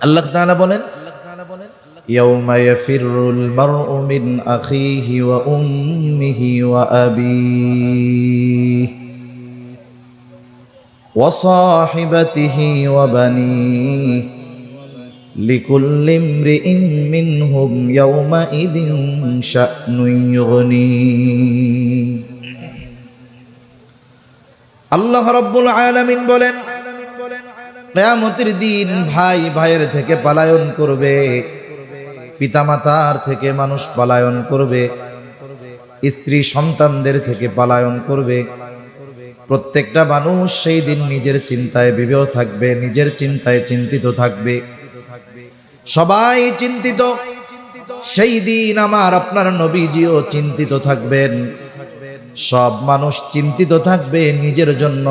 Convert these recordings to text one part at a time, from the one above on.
আল্লাহ তাআলা বলেন, ইয়াউমা ইয়াফিরুল মারউ মিন আখিহি ওয়া উম্মিহি ওয়া আবিহি ওয়া সাহিবাতিহি ওয়া বানিহি লিকুল্লি ইমরিইন মিনহুম ইয়াউমাইযিন শা'নুন ইউগনিহি। আল্লাহ রাব্বুল আলামিন বলেন, কিয়ামতের দিন ভাই ভাইয়ের থেকে পলায়ন করবে, পিতামাতার থেকে মানুষ পলায়ন করবে, স্ত্রী সন্তানদের থেকে পলায়ন করবে। প্রত্যেকটা মানুষ সেই দিন নিজের চিন্তায় বিভোর থাকবে, নিজের চিন্তায় চিন্তিত থাকবে। সবাই চিন্তিত। সেই দিন আমার আপনার নবীজিও চিন্তিত থাকবেন। সব মানুষ চিন্তিত থাকবে নিজের জন্য,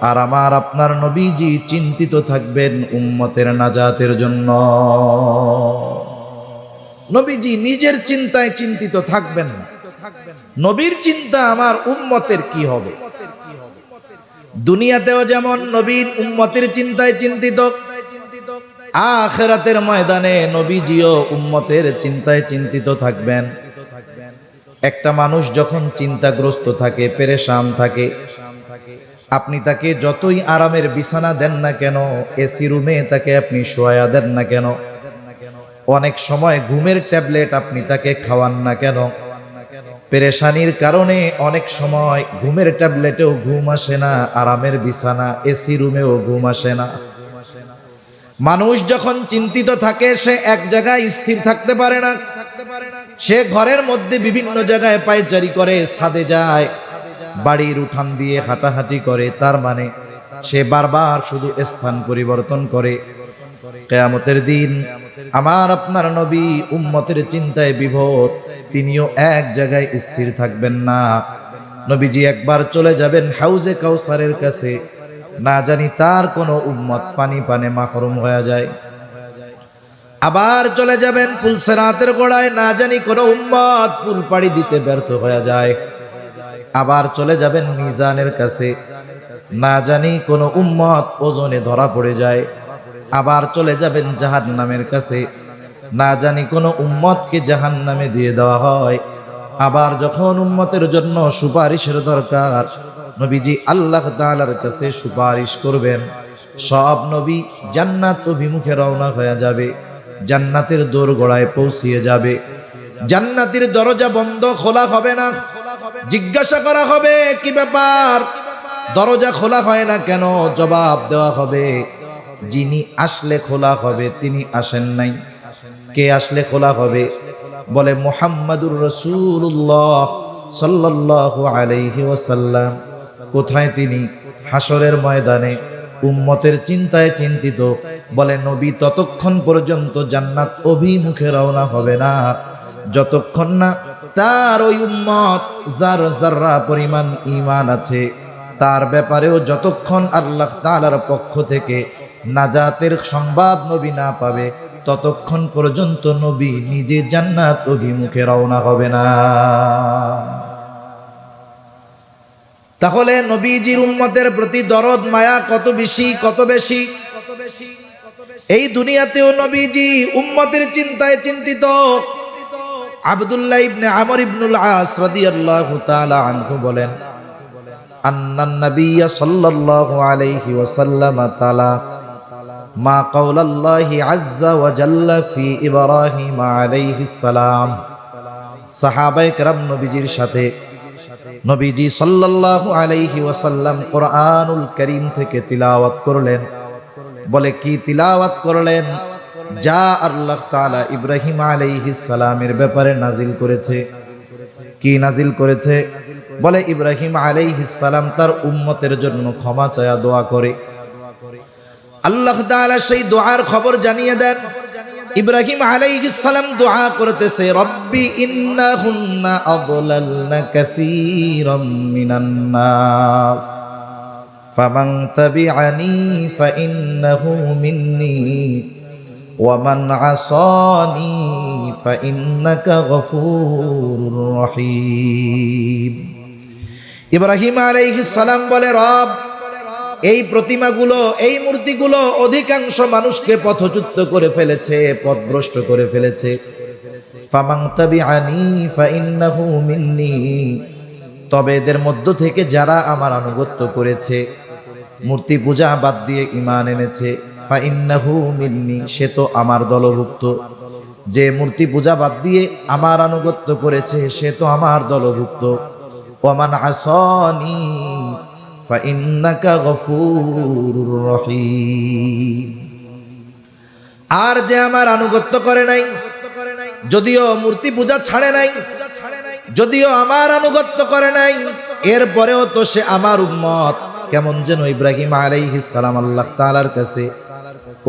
আর আমার আপনার নবীজি চিন্তিত থাকবেন উম্মতের নাজাতের জন্য। নবীজি নিজের চিন্তায় চিন্তিত থাকবেন না, নবীর চিন্তা আমার উম্মতের কি হবে। দুনিয়াতেও যেমন নবীর উম্মতের চিন্তায় চিন্তিত, আখিরাতের ময়দানে নবীজিও উম্মতের চিন্তায় চিন্তিত থাকবেন। একটা মানুষ যখন চিন্তাগ্রস্ত থাকে, পেরেশান থাকে, আপনি তাকে যতই আরামের বিছানা দেন না কেন, এসি রুমে তাকে আপনি শোয়া দেন না কেন, অনেক সময় ঘুমের ট্যাবলেট আপনি তাকে খাওয়ান না কেন, পেরেশানির কারণে অনেক সময় ঘুমের ট্যাবলেটেও ঘুম আসে না, আরামের বিছানা এসি রুমেও ঘুম আসে না। মানুষ যখন চিন্তিত থাকে সে এক জায়গায় স্থির থাকতে পারে না। সে ঘরের মধ্যে বিভিন্ন জায়গায় পায়চারি করে, ছাদে যায়, বাড়ির উঠান দিয়ে হাঁটাহাঁটি করে, তার মানে সে বারবার শুধু স্থান পরিবর্তন করে। কিয়ামতের দিন আমার আপনার নবী উম্মতের চিন্তায় বিভোর, তিনিও এক জায়গায় স্থির থাকবেন না। নবীজি একবার চলে যাবেন হাউজে কাউসারের কাছে, না জানি তার কোনো উম্মত পানি পানে মাহরুম হয়ে যায়। আবার চলে যাবেন পুলসেরাতের গোড়ায়, না জানি কোনো উম্মত পুল পাড়ি দিতে ব্যর্থ হয়ে যায়। আবার চলে যাবেন মিজানের কাছে, না জানি কোনো উম্মত ওজনে ধরা পড়ে যায়। আবার চলে যাবেন জাহান্নামের কাছে, না জানি কোনো উম্মতকে জাহান্নামে দিয়ে দেওয়া হয়। আবার যখন উম্মতের জন্য সুপারিশের দরকার, নবীজি আল্লাহ তাআলার কাছে সুপারিশ করবেন। সব নবী জান্নাত অভিমুখে রওনা হয়ে যাবে, জান্নাতের দোরগোড়ায় পৌঁছিয়ে যাবে। জান্নাতের দরজা বন্ধ, খোলা হবে না। জিজ্ঞাসা করা হবে, কি ব্যাপার, দরজা খোলা হয় না কেন? জবাব দেওয়া হবে, যিনি আসলে খোলা হবে তিনি আসেন নাই। কে আসলে খোলা হবে? বলে মুহাম্মাদুর রাসূলুল্লাহ সাল্লাল্লাহু আলাইহি ওয়াসাল্লাম। কোথায় তিনি? হাসরের ময়দানে উম্মতের চিন্তায় চিন্তিত। বলে নবী ততক্ষণ পর্যন্ত জান্নাত অভিমুখে রওনা হবে না, যতক্ষণ না তার ওই উম্মত যার যাররা পরিমাণ ঈমান আছে তার ব্যাপারেও যতক্ষণ আল্লাহ তাআলার পক্ষ থেকে নাজাতের সংবাদ নবী না পাবে, ততক্ষণ পর্যন্ত নবী নিজে জান্নাত অভিমুখে রওনা হবে না। তাহলে নবীজির উম্মতের প্রতি দরদ মায়া কত বেশি, কত বেশি। এই দুনিয়াতেও নবীজি উম্মতের চিন্তায় চিন্তিত। আব্দুল্লাহ ইবনে আমর ইবনুল আস রাদিয়াল্লাহু তাআলা আনহু বলেন, আন্নান নাবিয়্য সাল্লাল্লাহু আলাইহি ওয়াসাল্লাম তাআলা মা কাওলাল্লাহি আযযা ওয়া জাল্লা ফি ইব্রাহিম আলাইহিস সালাম। সাহাবায়ে কেরাম নবীজির সাথে নবীজি সাল্লাল্লাহু আলাইহি ওয়াসাল্লাম কোরআনুল কারীম থেকে তিলাওয়াত করলেন। বলে কি তিলাওয়াত করলেন? যা আল্লাহ তাআলা ইব্রাহিম আলাইহিস সালামের ব্যাপারে নাজিল করেছে। কি নাজিল করেছে? বলে ইব্রাহিম আলাইহিস সালাম তার উম্মতের জন্য ক্ষমা চায়া দোয়া করে। আল্লাহ তাআলা সেই দোয়ার খবর জানিয়ে দেন। ইব্রাহিম আলাইহিস সালাম দোয়া করতেছে, রব্বি ইন্নাহুন্না আযলালনা কাসীরাম মিনান নাস ফামান তাবিআনি ফাইন্নাহু মিন্নি ওয়া মান আসানি ফাইন্নাকা গফুরুর রহিম। ইব্রাহিম আলাইহিস সালাম বলে, রব এই প্রতিমাগুলো, এই মূর্তিগুলো অধিকাংশ মানুষকে পথচ্যুত করে ফেলেছে, পথভ্রষ্ট করে ফেলেছে। ফামান তাবিআনি ফাইন্নাহু মিন্নি, তবে এদের মধ্য থেকে যারা আমার আনুগত্য করেছে, মূর্তি পূজা বাদ দিয়ে ঈমান এনেছে, ফাইন্নাহু মিন্নি, সে তো আমার দলভুক্ত। যে মূর্তি পূজা বাদ দিয়ে আমার আনুগত্য করেছে সে তো আমার দলভুক্ত। ওয়ামান আসানি ফাইন্নাকা গফুরুর রহিম, আর যে আমার আনুগত্য করে নাই, যদিও মূর্তি পূজা ছাড়ে নাই, যদিও আমার আনুগত্য করে নাই, এরপরেও তো সে আমার উম্মত। কেমন যেন ইব্রাহিম আলাইহিস সালাম আল্লাহ তাআলার কাছে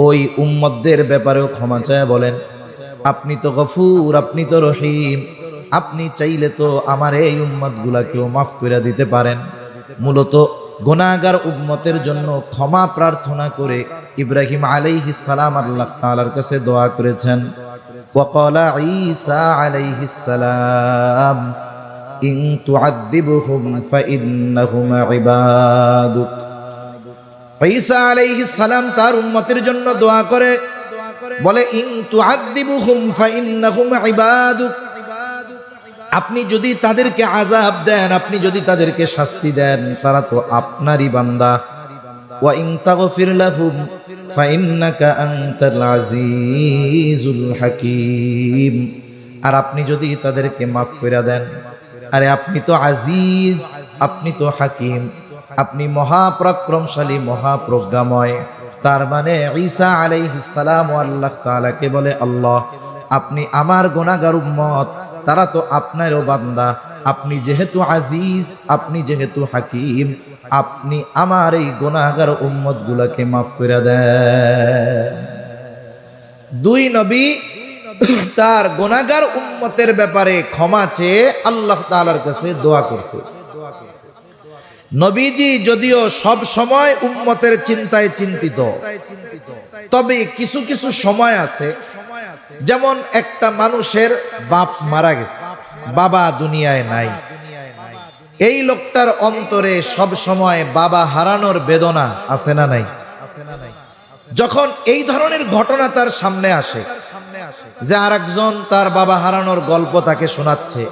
ওই উম্মতদের ব্যাপারেও ক্ষমা চায় বলেন, আপনি তো গফুর, আপনি তো রহিম, আপনি চাইলে তো আমার এই উম্মতগুলাকেও মাফ করে দিতে পারেন। মূলত গুনাহগার উম্মতের জন্য ক্ষমা প্রার্থনা করে ইব্রাহিম আলাইহিস সালাম আল্লাহ তাআলার কাছে দোয়া করেছেন। وقال عيسى عليه السلام إن تعذبهم فإنهم عبادك, ঈসা আলাইহিস সালাম তার উম্মতের জন্য দোয়া করে বলে, ইন তুআযিবুহুম ফাইন্নাহুম ইবাদুক, আপনি যদি তাদেরকে আযাব দেন, আপনি যদি তাদেরকে শাস্তি দেন, তারা তো আপনারই বান্দা। ওয়া ইন তাগফির লাহুম ফাইন্নাকা আনতাল আজিজুল হাকীম, আর আপনি যদি তাদেরকে মাফ করে দেন, আরে আপনি তো আজিজ, আপনি তো হাকিম, আপনি মহাপরাক্রমশালী, মহাপ্রজ্ঞাময়। তার মানে ঈসা আলাইহিস সালাম ও আল্লাহ তাআলাকে বলে, আল্লাহ আপনি আমার গুনাহগার উম্মত, তারা তো আপনারও বান্দা, আপনি যেহেতু আজিজ, আপনি যেহেতু হাকিম, আপনি আমার এই গুনাহগার উম্মত গুলাকে মাফ করে দেন। দুই নবী তার গুনাহগার উম্মতের ব্যাপারে ক্ষমা চেয়ে আল্লাহ তাআলার কাছে দোয়া করছে। নবীজি যদিও সব সময় উম্মতের চিন্তায় চিন্তিত, তবে কিছু কিছু সময় আছে, যেমন একটা মানুষের বাপ মারা গেছে, বাবা দুনিয়ায় নাই, এই লোকটার অন্তরে সব সময় বাবা হারানোর বেদনা আছে না নাই? যখন এই ধরনের ঘটনা তার সামনে আসে, যে আরেকজন তার বাবা হারানোর গল্প তাকে শোনাচ্ছে,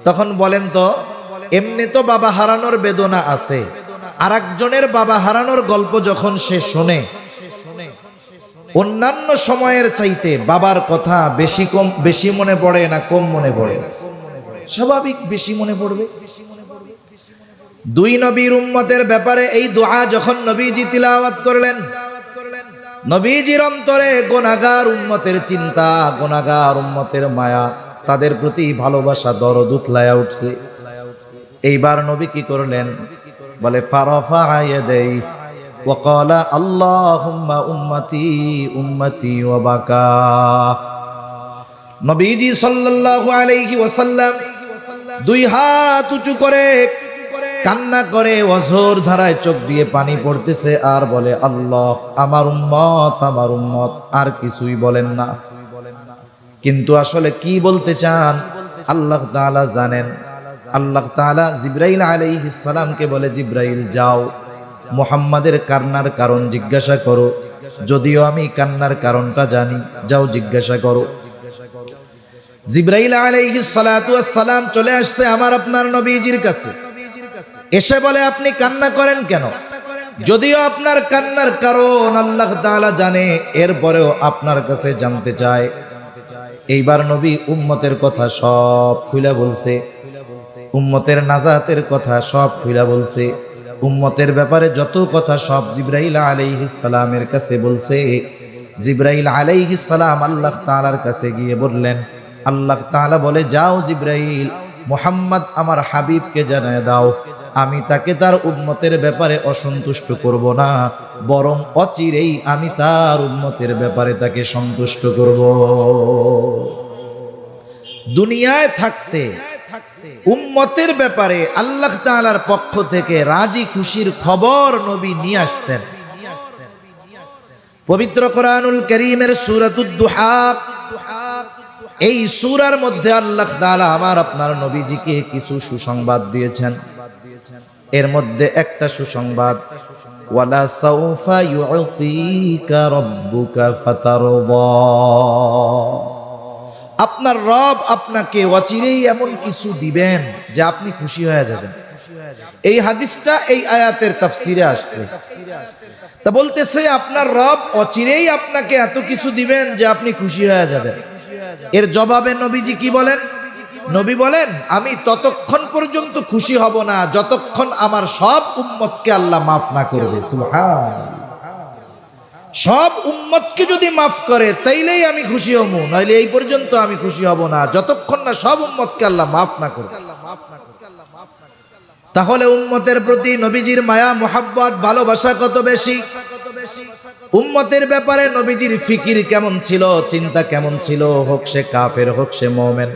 তখন বলেন তো, এমনি তো বাবা হারানোর বেদনা আছে, আরেকজনের বাবা হারানোর গল্প যখন সে শোনে, অন্যান্য সময়ের চাইতে বাবার কথা বেশি মনে পড়ে না কম মনে পড়ে? স্বাভাবিক বেশি মনে পড়বে। দুই নবীর উম্মতের ব্যাপারে এই দোয়া যখন নবীজি তিলাওয়াত করলেন, নবীজির অন্তরে গুনাহগার উম্মতের চিন্তা, গুনাহগার উম্মতের মায়া, তাদের প্রতি ভালোবাসা, দরদ উতলায়া উঠছে। এইবার নবী কি করলেন? বলে ফারাফা ইয়াদাইহি ওয়া ক্বালা আল্লাহুম্মা উম্মতি উম্মতি ওয়া বাকা। নবীজি সাল্লাল্লাহু আলাইহি ওয়াসাল্লাম দুই হাত উঁচু করে কান্না করে, অঝোর ধারায় চোখ দিয়ে পানি পড়তেছে, আর বলে, আল্লাহ আমার উম্মত, আমার উম্মত, আর কিছুই বলেন না। কিন্তু আসলে কি বলতে চান আল্লাহ তাআলা জানেন। আল্লাহ তাআলা জিবরাইল আলাইহিস সালামকে বলে, জিবরাইল যাও মুহাম্মাদের কান্নার কারণ জিজ্ঞাসা করো, যদিও আমি কান্নার কারণটা জানি, যাও জিজ্ঞাসা করো। জিবরাইল আলাইহিস সালাতু ওয়াস সালাম চলে আসছে আমার আপনার নবীজির কাছে, এসে বলে, আপনি কান্না করেন কেন? যদিও আপনার কান্নার কারণ আল্লাহ তাআলা জানে, এরপরেও আপনার কাছে জানতে চায়। এইবার নবী উম্মতের কথা সব খুলে বলছে, উম্মতের নাজাতের কথা সব খুলে বলছে, উম্মতের ব্যাপারে যত কথা সব জিবরাইল আলাইহিস সালামের কাছে বলছে। জিবরাইল আলাইহিস সালাম আল্লাহ তাআলার কাছে গিয়ে বললেন, আল্লাহ তাআলা বলে, যাও জিবরাইল, মুহাম্মদ আমার হাবিবকে জানায় দাও, আমি তাকে তার উম্মতের ব্যাপারে অসন্তুষ্ট করব না, বরং অচিরেই আমি তার উম্মতের ব্যাপারে তাকে সন্তুষ্ট করব। দুনিয়ায় থাকতে উম্মতের ব্যাপারে আল্লাহ তাআলার পক্ষ থেকে রাজি খুশির খবর নবী নিয়ে আসছেন। পবিত্র কোরআনুল কারীমের সূরাতুদ দুহা, এই সূরার মধ্যে আল্লাহ তাআলা আমার আপনার নবীজিকে কিছু সুসংবাদ দিয়েছেন। এর মধ্যে একটা সুসংবাদ, ওয়ালা সাউফা ইউতিকা রাব্বুকা ফাতারদা। আপনার রব আপনাকে অচিরেই এমন কিছু দিবেন যে আপনি খুশি হয়ে যাবেন। এই হাদিসটা এই আয়াতের তাফসিরে আসছে। তা বলতেছে আপনার রব অচিরেই আপনাকে এত কিছু দিবেন যে আপনি খুশি হয়ে যাবেন। এর জবাবে নবীজি কি বলেন? নবী বলেন, আমি ততক্ষণ পর্যন্ত খুশি হব না যতক্ষণ আমার সব উম্মতকে আল্লাহ মাফ না করবে। সুবহানাল্লাহ। সব উম্মতকে যদি মাফ করে তাইলেই আমি খুশি হব, নইলে এই পর্যন্ত আমি খুশি হব না যতক্ষণ না সব উম্মতকে আল্লাহ মাফ না করবে। তাহলে উম্মতের প্রতি নবীজির মায়া, মোহাব্বত, ভালোবাসা কত বেশি। উম্মতের ব্যাপারে নবীজির ফিকির কেমন ছিল, চিন্তা কেমন ছিল, হোক সে কাফের হোক সে মুমিন।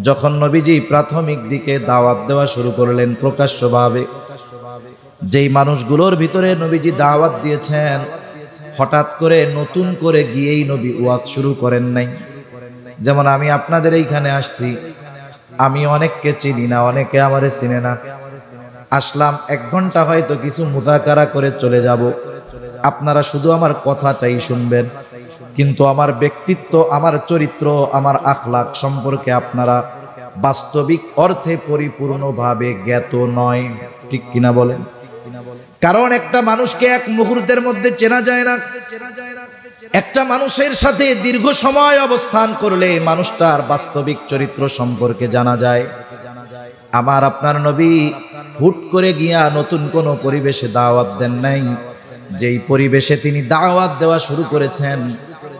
যখন নবীজি প্রাথমিক দিকে দাওয়াত দেওয়া শুরু করলেন প্রকাশ্যভাবে, যেই মানুষগুলোর ভিতরে নবীজি দাওয়াত দিয়েছেন, হঠাৎ করে নতুন করে গিয়েই নবী ওয়াজ শুরু করেন নাই। যেমন আমি আপনাদের এইখানে আসছি, আমি অনেককে চিনি না, অনেকে আমারে চিনে না। আসলাম 1 ঘন্টা হয়তো কিছু মুযাকারা করে চলে যাব, আপনারা শুধু আমার কথাটাই শুনবেন, কিন্তু আমার ব্যক্তিত্ব, আমার চরিত্র, আমার আখলাক সম্পর্কে আপনারা বাস্তবিক অর্থে পরিপূর্ণভাবে জ্ঞাত নয়। ঠিক কিনা বলেন? কারণ একটা মানুষকে এক মুহূর্তের মধ্যে চেনা যায় না। একটা মানুষের সাথে দীর্ঘ সময় অবস্থান করলে মানুষটার বাস্তবিক চরিত্র সম্পর্কে জানা যায়। আমার আপনার নবী হুট করে গিয়া নতুন কোন পরিবেশে দাওয়াত দেন নাই। যেই পরিবেশে তিনি দাওয়াত দেওয়া শুরু করেছেন,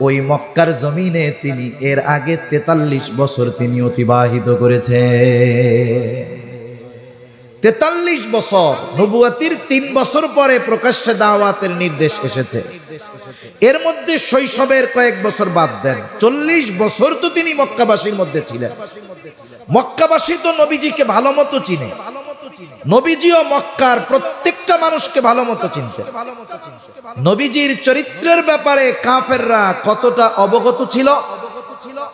ওই মক্কার জমিনে তিনি এর আগে 43 বছর তিনি অতিবাহিত করেছেন। 43 বছর, নবুয়তির 3 বছর পরে প্রকাশ্যে দাওয়াতের নির্দেশ এসেছে। এর মধ্যে শৈশবের কয়েক বছর বাদ দেন, 40 বছর তো তিনি মক্কাবাসীর মধ্যে ছিলেন। মক্কাবাসী তো নবীজিকে ভালো মতো চিনে, নবীজিও মক্কার প্রত্যেকটা মানুষকে ভালো মতো চিনতেন। নবীজির চরিত্রের ব্যাপারে কাফেররা কতটা অবগত ছিল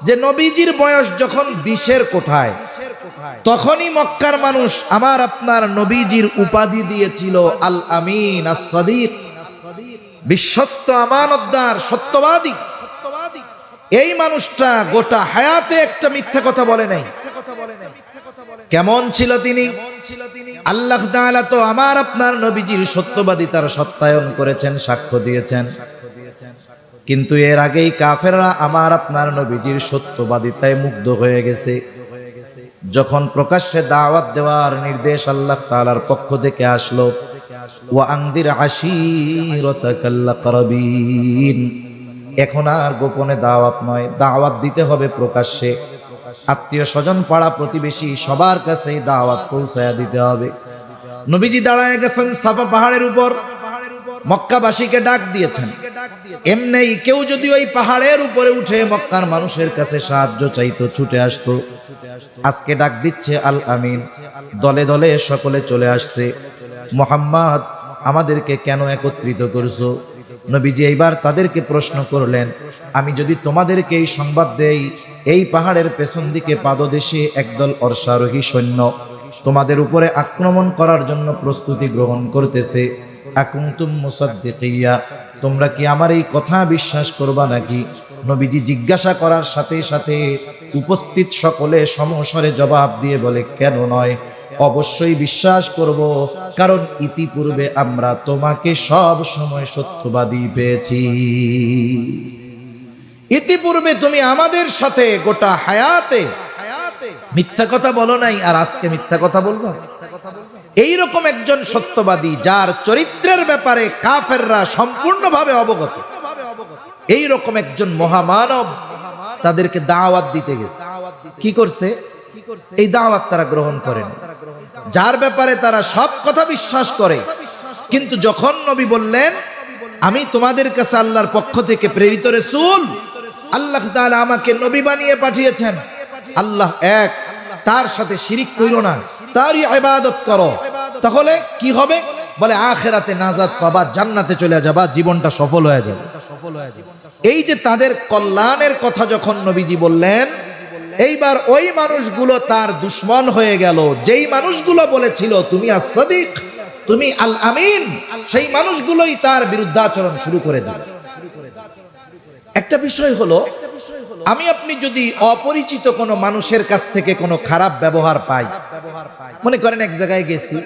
যে নবীজির বয়স যখন 20-এর কোঠায়, তখনই মক্কার মানুষ আমার আপনার নবীজির উপাধি দিয়েছিল আল আমিন, আস-সাদিক, বিশ্বস্ত, আমানতদার, সত্যবাদী। এই মানুষটা গোটা হায়াতে একটা মিথ্যা কথা বলে নাই। কেমন ছিল তিনি? আল্লাহ তাআলা তো আমার আপনার নবীজির সত্যবাদিতার সত্যায়ন করেছেন, সাক্ষ্য দিয়েছেন। কিন্তু এর আগেই কাফেররা আমার আপনার নবীজির সত্যবাদিতায় মুগ্ধ হয়ে গেছে। যখন প্রকাশ্যে দাওয়াত দেওয়ার নির্দেশ আল্লাহ তাআলার পক্ষ থেকে আসলো, ওয়া আনদির আশীরাতাকাল আকরাবিন, এখন আর গোপনে দাওয়াত নয়, দাওয়াত দিতে হবে প্রকাশ্যে। আত্মীয় স্বজন, পাড়া প্রতিবেশী সবার কাছেই দাওয়াত পৌঁছায়া দিতে হবে। নবীজি দাঁড়ায় গেছেন সাফা পাহাড়ের উপর, মক্কাবাসীকে ডাক দিয়েছেন। এমনি কেউ যদি ওই পাহাড়ের উপরে উঠে মক্কার মানুষের কাছে সাহায্য চাইতো, ছুটে আসতো। আজকে ডাক দিচ্ছে আল আমিন, দলে দলে সকলে চলে আসছে। মুহাম্মদ, আমাদেরকে কেন একত্রিত করছো? নবীজি এইবার তাদেরকে প্রশ্ন করলেন, আমি যদি তোমাদেরকে এই সংবাদ দেই, এই পাহাড়ের পেছন দিকে পাদদেশে একদল অশ্বারোহী সৈন্য তোমাদের উপরে আক্রমণ করার জন্য প্রস্তুতি গ্রহণ করতেছে, আকুনতুম মুসাদ্দিকিয়া, তোমরা কি আমার এই কথা বিশ্বাস করবা নাকি? নবীজি জিজ্ঞাসা করার সাথে সাথে উপস্থিত সকলে সমস্বরে জবাব দিয়ে বলে, কেন নয়, অবশ্যই বিশ্বাস করব, কারণ ইতিপূর্বে আমরা তোমাকে সব সময় সত্যবাদী পেয়েছি। ইতিপূর্বে তুমি আমাদের সাথে গোটা হায়াতে মিথ্যা কথা বলো নাই, আর আজকে মিথ্যা কথা বলবো? এইরকম একজন সত্যবাদী, যার চরিত্রের ব্যাপারে কাফেররা সম্পূর্ণভাবে অবগত, এইরকম একজন মহামানব তাদেরকে দাওয়াত দিতে গেছে। কি করছে? এই দাওয়াত তারা গ্রহণ করেন, যার ব্যাপারে তারা সব কথা বিশ্বাস করে। কিন্তু যখন নবী বললেন, আমি তোমাদের কাছে আল্লাহর পক্ষ থেকে প্রেরিত রাসূল, আল্লাহ তাআলা আমাকে নবী বানিয়ে পাঠিয়েছেন, আল্লাহ এক, তার সাথে শিরিক কইরো না, তারই ইবাদত করো, তাহলে কি হবে? বলে আখিরাতে নাজাত পাবা, জান্নাতে চলে যাবা, জীবনটা সফল হয়ে যাবে। এই যে তাদের কল্যাণের কথা যখন নবীজি বললেন, এইবার ওই মানুষগুলো তার দুশমন হয়ে গেল। যেই মানুষগুলো বলেছিল তুমি আস-সাদিক, তুমি আল আমিন, সেই মানুষগুলোই তার বিরুদ্ধাচরণ শুরু করে দিল। একটা বিষয় হলো, আমি আপনি যদি অপরিচিত কোনো মানুষের কাছ থেকে কোনো খারাপ ব্যবহার পাই, মনে করেন এক জায়গায় গেছি,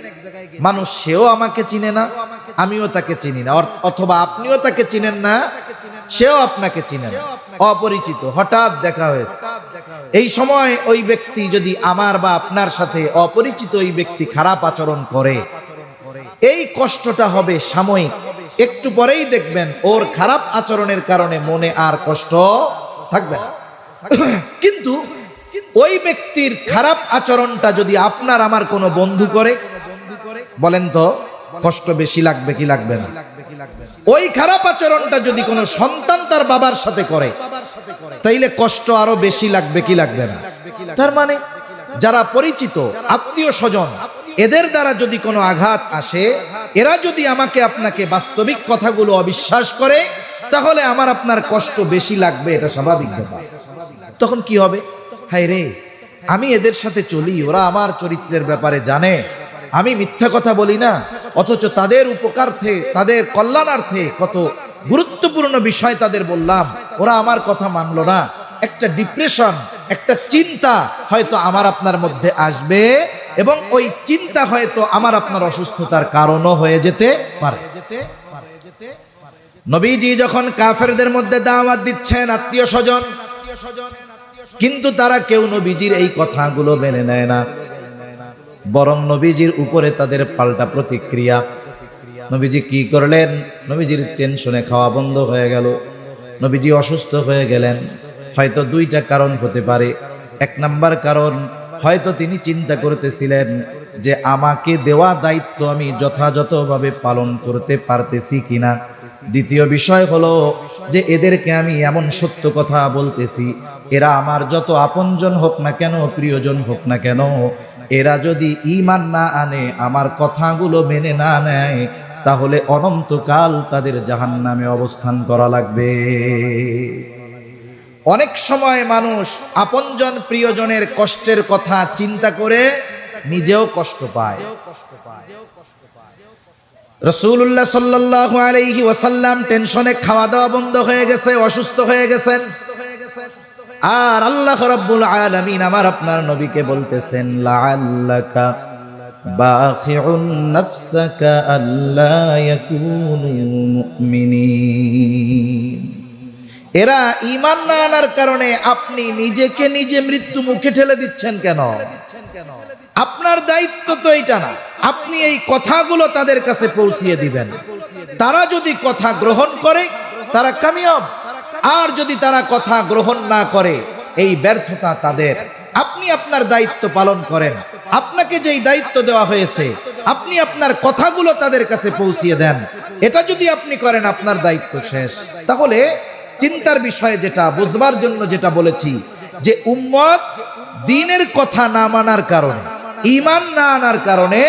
মানুষ সেও আমাকে চিনে না, আমিও তাকে চিনি না, অথবা আপনিও তাকে চিনেন না, সেও আপনাকে চিনে না, অপরিচিত, হঠাৎ দেখা হয়েছে। এই সময় ওই ব্যক্তি যদি আমার বা আপনার সাথে, অপরিচিত ওই ব্যক্তি খারাপ আচরণ করে, এই কষ্টটা হবে সাময়িক, একটু পরেই দেখবেন ওর খারাপ আচরণের কারণে মনে আর কষ্ট থাকবে না। কিন্তু ওই ব্যক্তির খারাপ আচরণটা যদি আপনার আমার কোনো বন্ধু করে, বলেন তো কষ্ট বেশি লাগবে কি লাগবে না? ওই খারাপ আচরণটা যদি কোনো সন্তান তার বাবার সাথে করে, তাইলে কষ্ট আরো বেশি লাগবে কি লাগবে না? তার মানে যারা পরিচিত, আত্মীয় স্বজন, এদের দ্বারা যদি কোনো আঘাত আসে, এরা যদি আমাকে আপনাকে বাস্তবিক কথাগুলো অবিশ্বাস করে, তাহলে আমার আপনার কষ্ট বেশি লাগবে, এটা স্বাভাবিক ব্যাপার। তখন কি হবে? হায় রে, আমি এদের সাথে চলি, ওরা আমার চরিত্রের ব্যাপারে জানে, আমি মিথ্যা কথা বলি না, অথচ তাদের উপকারার্থে, তাদের কল্যাণার্থে কত গুরুত্বপূর্ণ বিষয় তাদের বললাম, ওরা আমার কথা মানলো না। একটা ডিপ্রেশন, একটা চিন্তা হয়তো আমার আপনার মধ্যে আসবে, এবং ওই চিন্তা হয়তো আমার আপনার অসুস্থতার কারণও হয়ে যেতে পারে। নবীজি যখন কাফেরদের মধ্যে দাওয়াত দিচ্ছেন, আত্মীয় স্বজন, কিন্তু তারা কেউ নবীজির এই কথাগুলো মেনে নেয় না, বরং নবীজির উপরে তাদের পাল্টা প্রতিক্রিয়া। নবীজি কি করলেন? নবীজির টেনশনে খাওয়া বন্ধ হয়ে গেল, নবীজি অসুস্থ হয়ে গেলেন। হয়তো দুইটা কারণ হতে পারে। এক নাম্বার কারণ, হয়তো তিনি চিন্তা করতেছিলেন যে আমাকে দেওয়া দায়িত্ব আমি যথাযথভাবে পালন করতে পারতেছি কিনা। দ্বিতীয় বিষয় হলো যে এদেরকে আমি এমন সত্য কথা বলতেছি, এরা আমার যত আপনজন হোক না কেন, প্রিয়জন হোক না কেন, এরা যদি ঈমান না আনে, আমার কথাগুলো মেনে না নেয়, তাহলে অনন্তকাল তাদের জাহান্নামে অবস্থান করা লাগবে। অনেক সময় মানুষ আপনজন প্রিয়জনের কষ্টের কথা চিন্তা করে নিজেও কষ্ট পায়। রাসূলুল্লাহ সাল্লাল্লাহু আলাইহি ওয়াসাল্লাম টেনশনে খাওয়া দাওয়া বন্ধ হয়ে গেছে, অসুস্থ হয়ে গেছেন, আর আল্লাহ রাব্বুল আলামিন আমার আপনার নবীকে বলতেছেন, লাআল্লাকা বাখিউন নাফসাকা আল্লা ইয়াকুনু মুমিনিন। এরা ঈমান না আনার কারণে আপনি নিজেকে নিজে মৃত্যু মুখে ঠেলে দিচ্ছেন কেন? আপনার দায়িত্ব তো এইটা না, আপনি এই কথাগুলো তাদের কাছে পৌঁছিয়ে দিবেন। তারা যদি কথা গ্রহণ করে তারা কামিয়াব, আর যদি তারা কথা গ্রহণ না করে এই ব্যর্থতা তাদের। আপনি আপনার দায়িত্ব পালন করেন, আপনাকে যেই দায়িত্ব দেওয়া হয়েছে আপনি আপনার কথাগুলো তাদের কাছে পৌঁছিয়ে দেন। এটা যদি আপনি করেন আপনার দায়িত্ব শেষ। তাহলে চিন্তার বিষয়ে যেটা বুঝবার জন্য যেটা বলেছি, যে উম্মত দ্বীনের কথা না মানার কারণে, ঈমান না আনার কারণে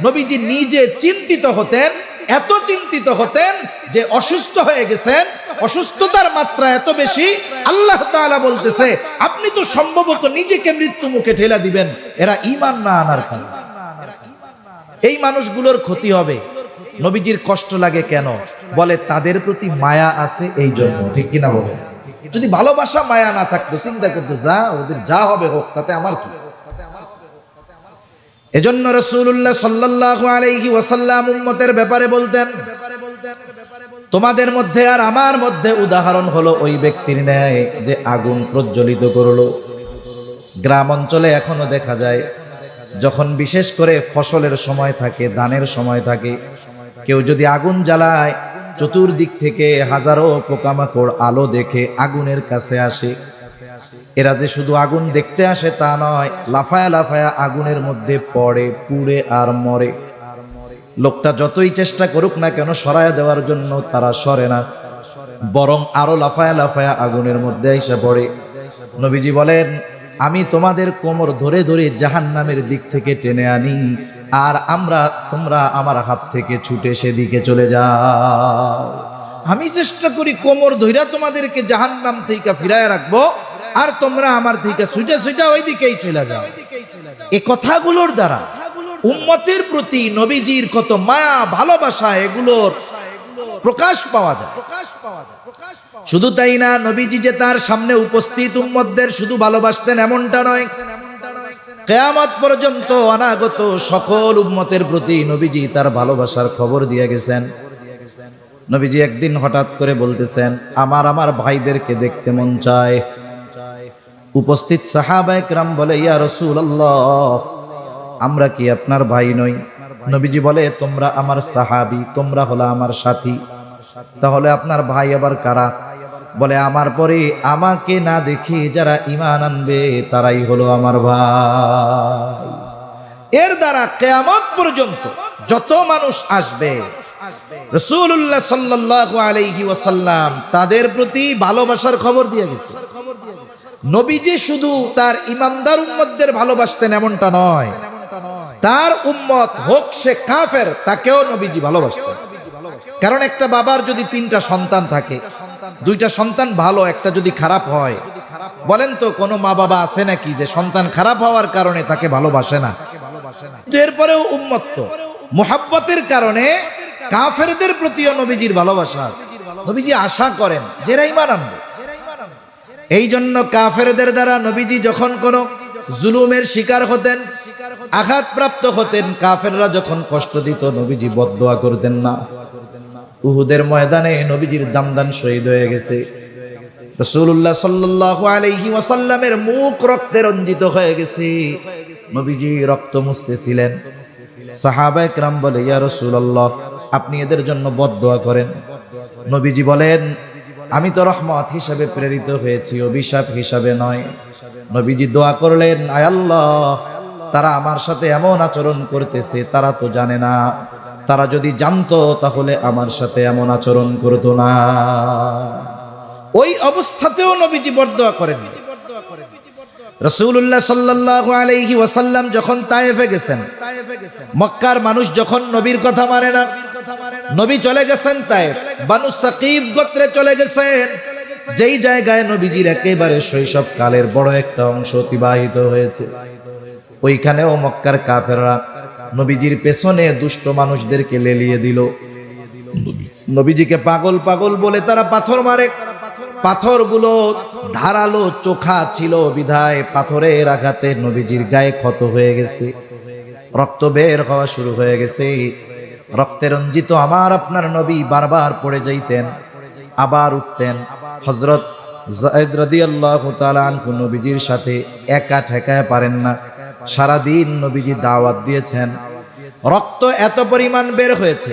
নবীজি নিজে চিন্তিত হতেন, এত চিন্তিত হতেন যে অসুস্থ হয়ে গেছেন, অসুস্থতার মাত্রা এত বেশি, আল্লাহ তাআলা বলতেছে আপনি তো সম্ভবত নিজেকে মৃত্যু মুখে ঠেলা দিবেন, এরা ঈমান না আনার কারণে। এই মানুষগুলোর ক্ষতি হবে। নবীজির কষ্ট লাগে কেন? বলে তাদের প্রতি মায়া আছে এই জন্য, ঠিক কিনা বলে? যদি ভালোবাসা মায়া না থাকতো, চিন্তা করতো যা ওদের যা হবে হোক, তাতে আমার কি। এজন্য রাসূলুল্লাহ সাল্লাল্লাহু আলাইহি ওয়াসাল্লাম উম্মতের ব্যাপারে বলতেন, তোমাদের মধ্যে আর আমার মধ্যে উদাহরণ হলো ওই ব্যক্তির ন্যায় যে আগুন প্রজ্বলিত করলো। গ্রাম অঞ্চলে এখনো দেখা যায়, যখন বিশেষ করে ফসলের সময় থাকে, ধানের সময় থাকে, কেউ যদি আগুন জ্বালায়, চতুর্দিক থেকে হাজারো পোকামাকড় আলো দেখে আগুনের কাছে আসে। এরা যে শুধু আগুন দেখতে আসে তা নয়, লাফায়া লাফায়া আগুনের মধ্যে পড়ে, পুড়ে আর মরে। লোকটা যতই চেষ্টা করুক না কেন সরায়া দেওয়ার জন্য, তারা সরে না, বরং আরো লাফায়া লাফায়া আগুনের মধ্যে এসে পড়ে। নবীজি বলেন, আমি তোমাদের কোমর ধরে ধরে জাহান্নামের দিক থেকে টেনে আনি, আর তোমরা আমার হাত থেকে ছুটে সেদিকে চলে যাও। আমি চেষ্টা করি কোমর ধইরা তোমাদেরকে জাহান্নাম থেকে ফিরায় রাখবো, আর তোমরা আমার থেকে ছুটে ছুটে ওই দিকেই চলে যাও। এই কথাগুলোর দ্বারা উম্মতের প্রতি নবীজির কত মায়া ভালোবাসা এগুলোর প্রকাশ পাওয়া যায়। শুধু তাই না, নবীজি যে তার সামনে উপস্থিত উম্মতদের শুধু ভালোবাসতেন এমনটা নয়, কিয়ামত পর্যন্ত অনাগত সকল উম্মতের প্রতি নবীজি তার ভালোবাসার খবর দিয়ে গেছেন। নবীজি একদিন হঠাৎ করে বলতেছেন, আমার ভাইদেরকে দেখতে মন চায়। উপস্থিত সাহাবায়ে কেরাম বলে, ইয়া রাসূলুল্লাহ, আমরা কি আপনার ভাই নই? নবীজি বলে, তোমরা আমার সাহাবী, তোমরা হলো আমার সাথী, তাহলে আপনার ভাই আবার কারা? বলে, আমার পরে আমাকে না দেখে যারা ঈমান আনবে তারাই হলো আমার ভাই। এর দ্বারা কিয়ামত পর্যন্ত যত মানুষ আসবে, রাসূলুল্লাহ সাল্লাল্লাহু আলাইহি ওয়াসাল্লাম তাদের প্রতি ভালোবাসার খবর দিয়ে গেছে। নবীজি শুধু তার ঈমানদার উম্মতদের ভালোবাসতেন এমনটা নয়, তার উম্মত হোক সে কাফের, তাকেও নবীজি ভালোবাসতেন। কারণ একটা বাবার যদি 3টা সন্তান থাকে, 2টা সন্তান ভালো, একটা যদি খারাপ হয়, বলেন তো কোনো মা বাবা আছে নাকি যে সন্তান খারাপ হওয়ার কারণে তাকে ভালোবাসে না? এরপরেও উম্মত তো মুহাব্বতের কারণে কাফেরদের প্রতিও নবীজির ভালোবাসা আছে। নবীজি আশা করেন যারা ঈমান আনবে। এই জন্য কাফেরদের দ্বারা নবীজি যখন কোনো জুলুমের শিকার হতেন, আঘাতপ্রাপ্ত হতেন, কাফেররা যখন কষ্ট দিত, নবীজি বদদোয়া করতেন না। উহুদের ময়দানে নবীজির দামদান শহীদ হয়ে গেছে। রাসূলুল্লাহ সাল্লাল্লাহু আলাইহি ওয়াসাল্লামের মুখ রক্তে রঞ্জিত হয়ে গেছে, নবীজি রক্ত মুছতেছিলেন। সাহাবায়ে কেরাম বলে, ইয়া রাসূলুল্লাহ, আপনি এদের জন্য বদদোয়া করেন। নবীজি বলেন, আমি তো রহমত হিসাবে প্রেরিত হয়েছি, অভিশাপ হিসাবে নয়। নবীজি দোয়া করলেন, আয় আল্লাহ, তারা আমার সাথে এমন আচরণ করতেছে, তারা তো জানে না, তারা যদি জানতো তাহলে আমার সাথে এমন আচরণ করতো না। ওই অবস্থাতেও নবীজি বদদোয়া করেন। রাসূলুল্লাহ সাল্লাল্লাহু আলাইহি ওয়াসাল্লাম যখন তায়েফে গেছেন, মক্কার মানুষ যখন নবীর কথা মানে না, নবী চলে গেছেন তায়েফ, বানু সাকিব গোত্রে চলে গেছেন, যেই জায়গায় নবীজির একেবারে শৈশব কালের বড় একটা অংশ অতিবাহিত হয়েছে। ওইখানেও মক্কার কাফেররা নবীজির পেছনে দুষ্ট মানুষদেরকে লেলিয়ে দিল। নবীজিকে পাগল পাগল বলে তারা পাথর মারে। পাথরগুলো ধারালো চোখা ছিল বিধায় পাথরের আঘাতে নবীজির গায়ে ক্ষত হয়ে গেছে, রক্ত বের হওয়া শুরু হয়ে গেছে। রক্তে রঞ্জিত আমার আপনার নবী বারবার পড়ে যাইতেন, আবার উঠতেন। হযরত যায়েদ রাদিয়াল্লাহু তাআলা আনহু নবীজির সাথে একা ঠেকায় পারেন না, সারাদিন নবীজি দাওয়াত দিয়েছেন। রক্ত এত পরিমাণ বের হয়েছে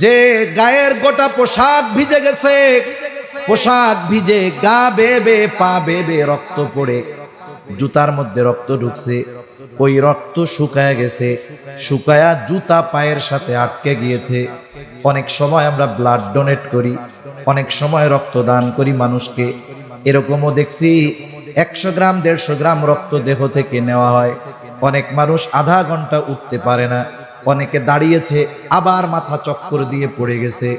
যে গায়ের গোটা পোশাক ভিজে গেছে, পোশাক ভিজে, গা বেবে, পা বেবে, রক্ত পড়ে জুতার মধ্যে রক্ত ঢুকছে। ওই রক্ত শুকায় গেছে, শুকায়া জুতা পায়ের সাথে আটকে গিয়েছে। অনেক সময় আমরা ব্লাড ডোনেট করি, অনেক সময় রক্ত দান করি মানুষকে। এরকমও দেখছি 100 গ্রাম 150 গ্রাম রক্ত দেহ থেকে নেওয়া হয়। অনেক মানুষ আধা ঘন্টা উঠতে পারে না, অনেকে দাঁড়িয়েছে আবার মাথা চক্কর দিয়ে পড়ে গেছে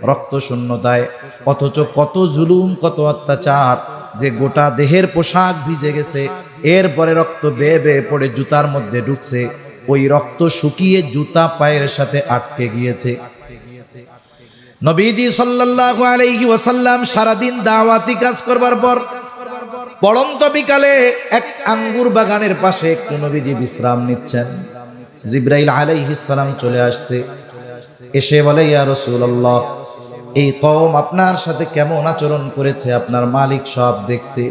রক্ত শূন্যতায়। অথচ কত জুলুম, কত অত্যাচার, যে গোটা দেহের পোশাক ভিজে গেছে, এরপরে রক্ত বেয়ে বেয়ে পড়ে জুতার মধ্যে ঢুকছে। ওই রক্ত শুকিয়ে জুতা পায়ের সাথে আটকে গিয়েছে। নবীজি সাল্লাল্লাহু আলাইহি ওয়াসাল্লাম সারাদিন দাওয়াতি কাজ করবার পর পড়ন্ত বিকালে এক আঙ্গুর বাগানের পাশে একটু নবীজি বিশ্রাম নিচ্ছেন। জিবরাইল আলাইহিস সালাম চলে আসছে, এসে বলে, ইয়া রাসূলুল্লাহ, এই কওম আপনার সাথে কেমন আচরণ করেছে আপনার মালিক সব দেখছে।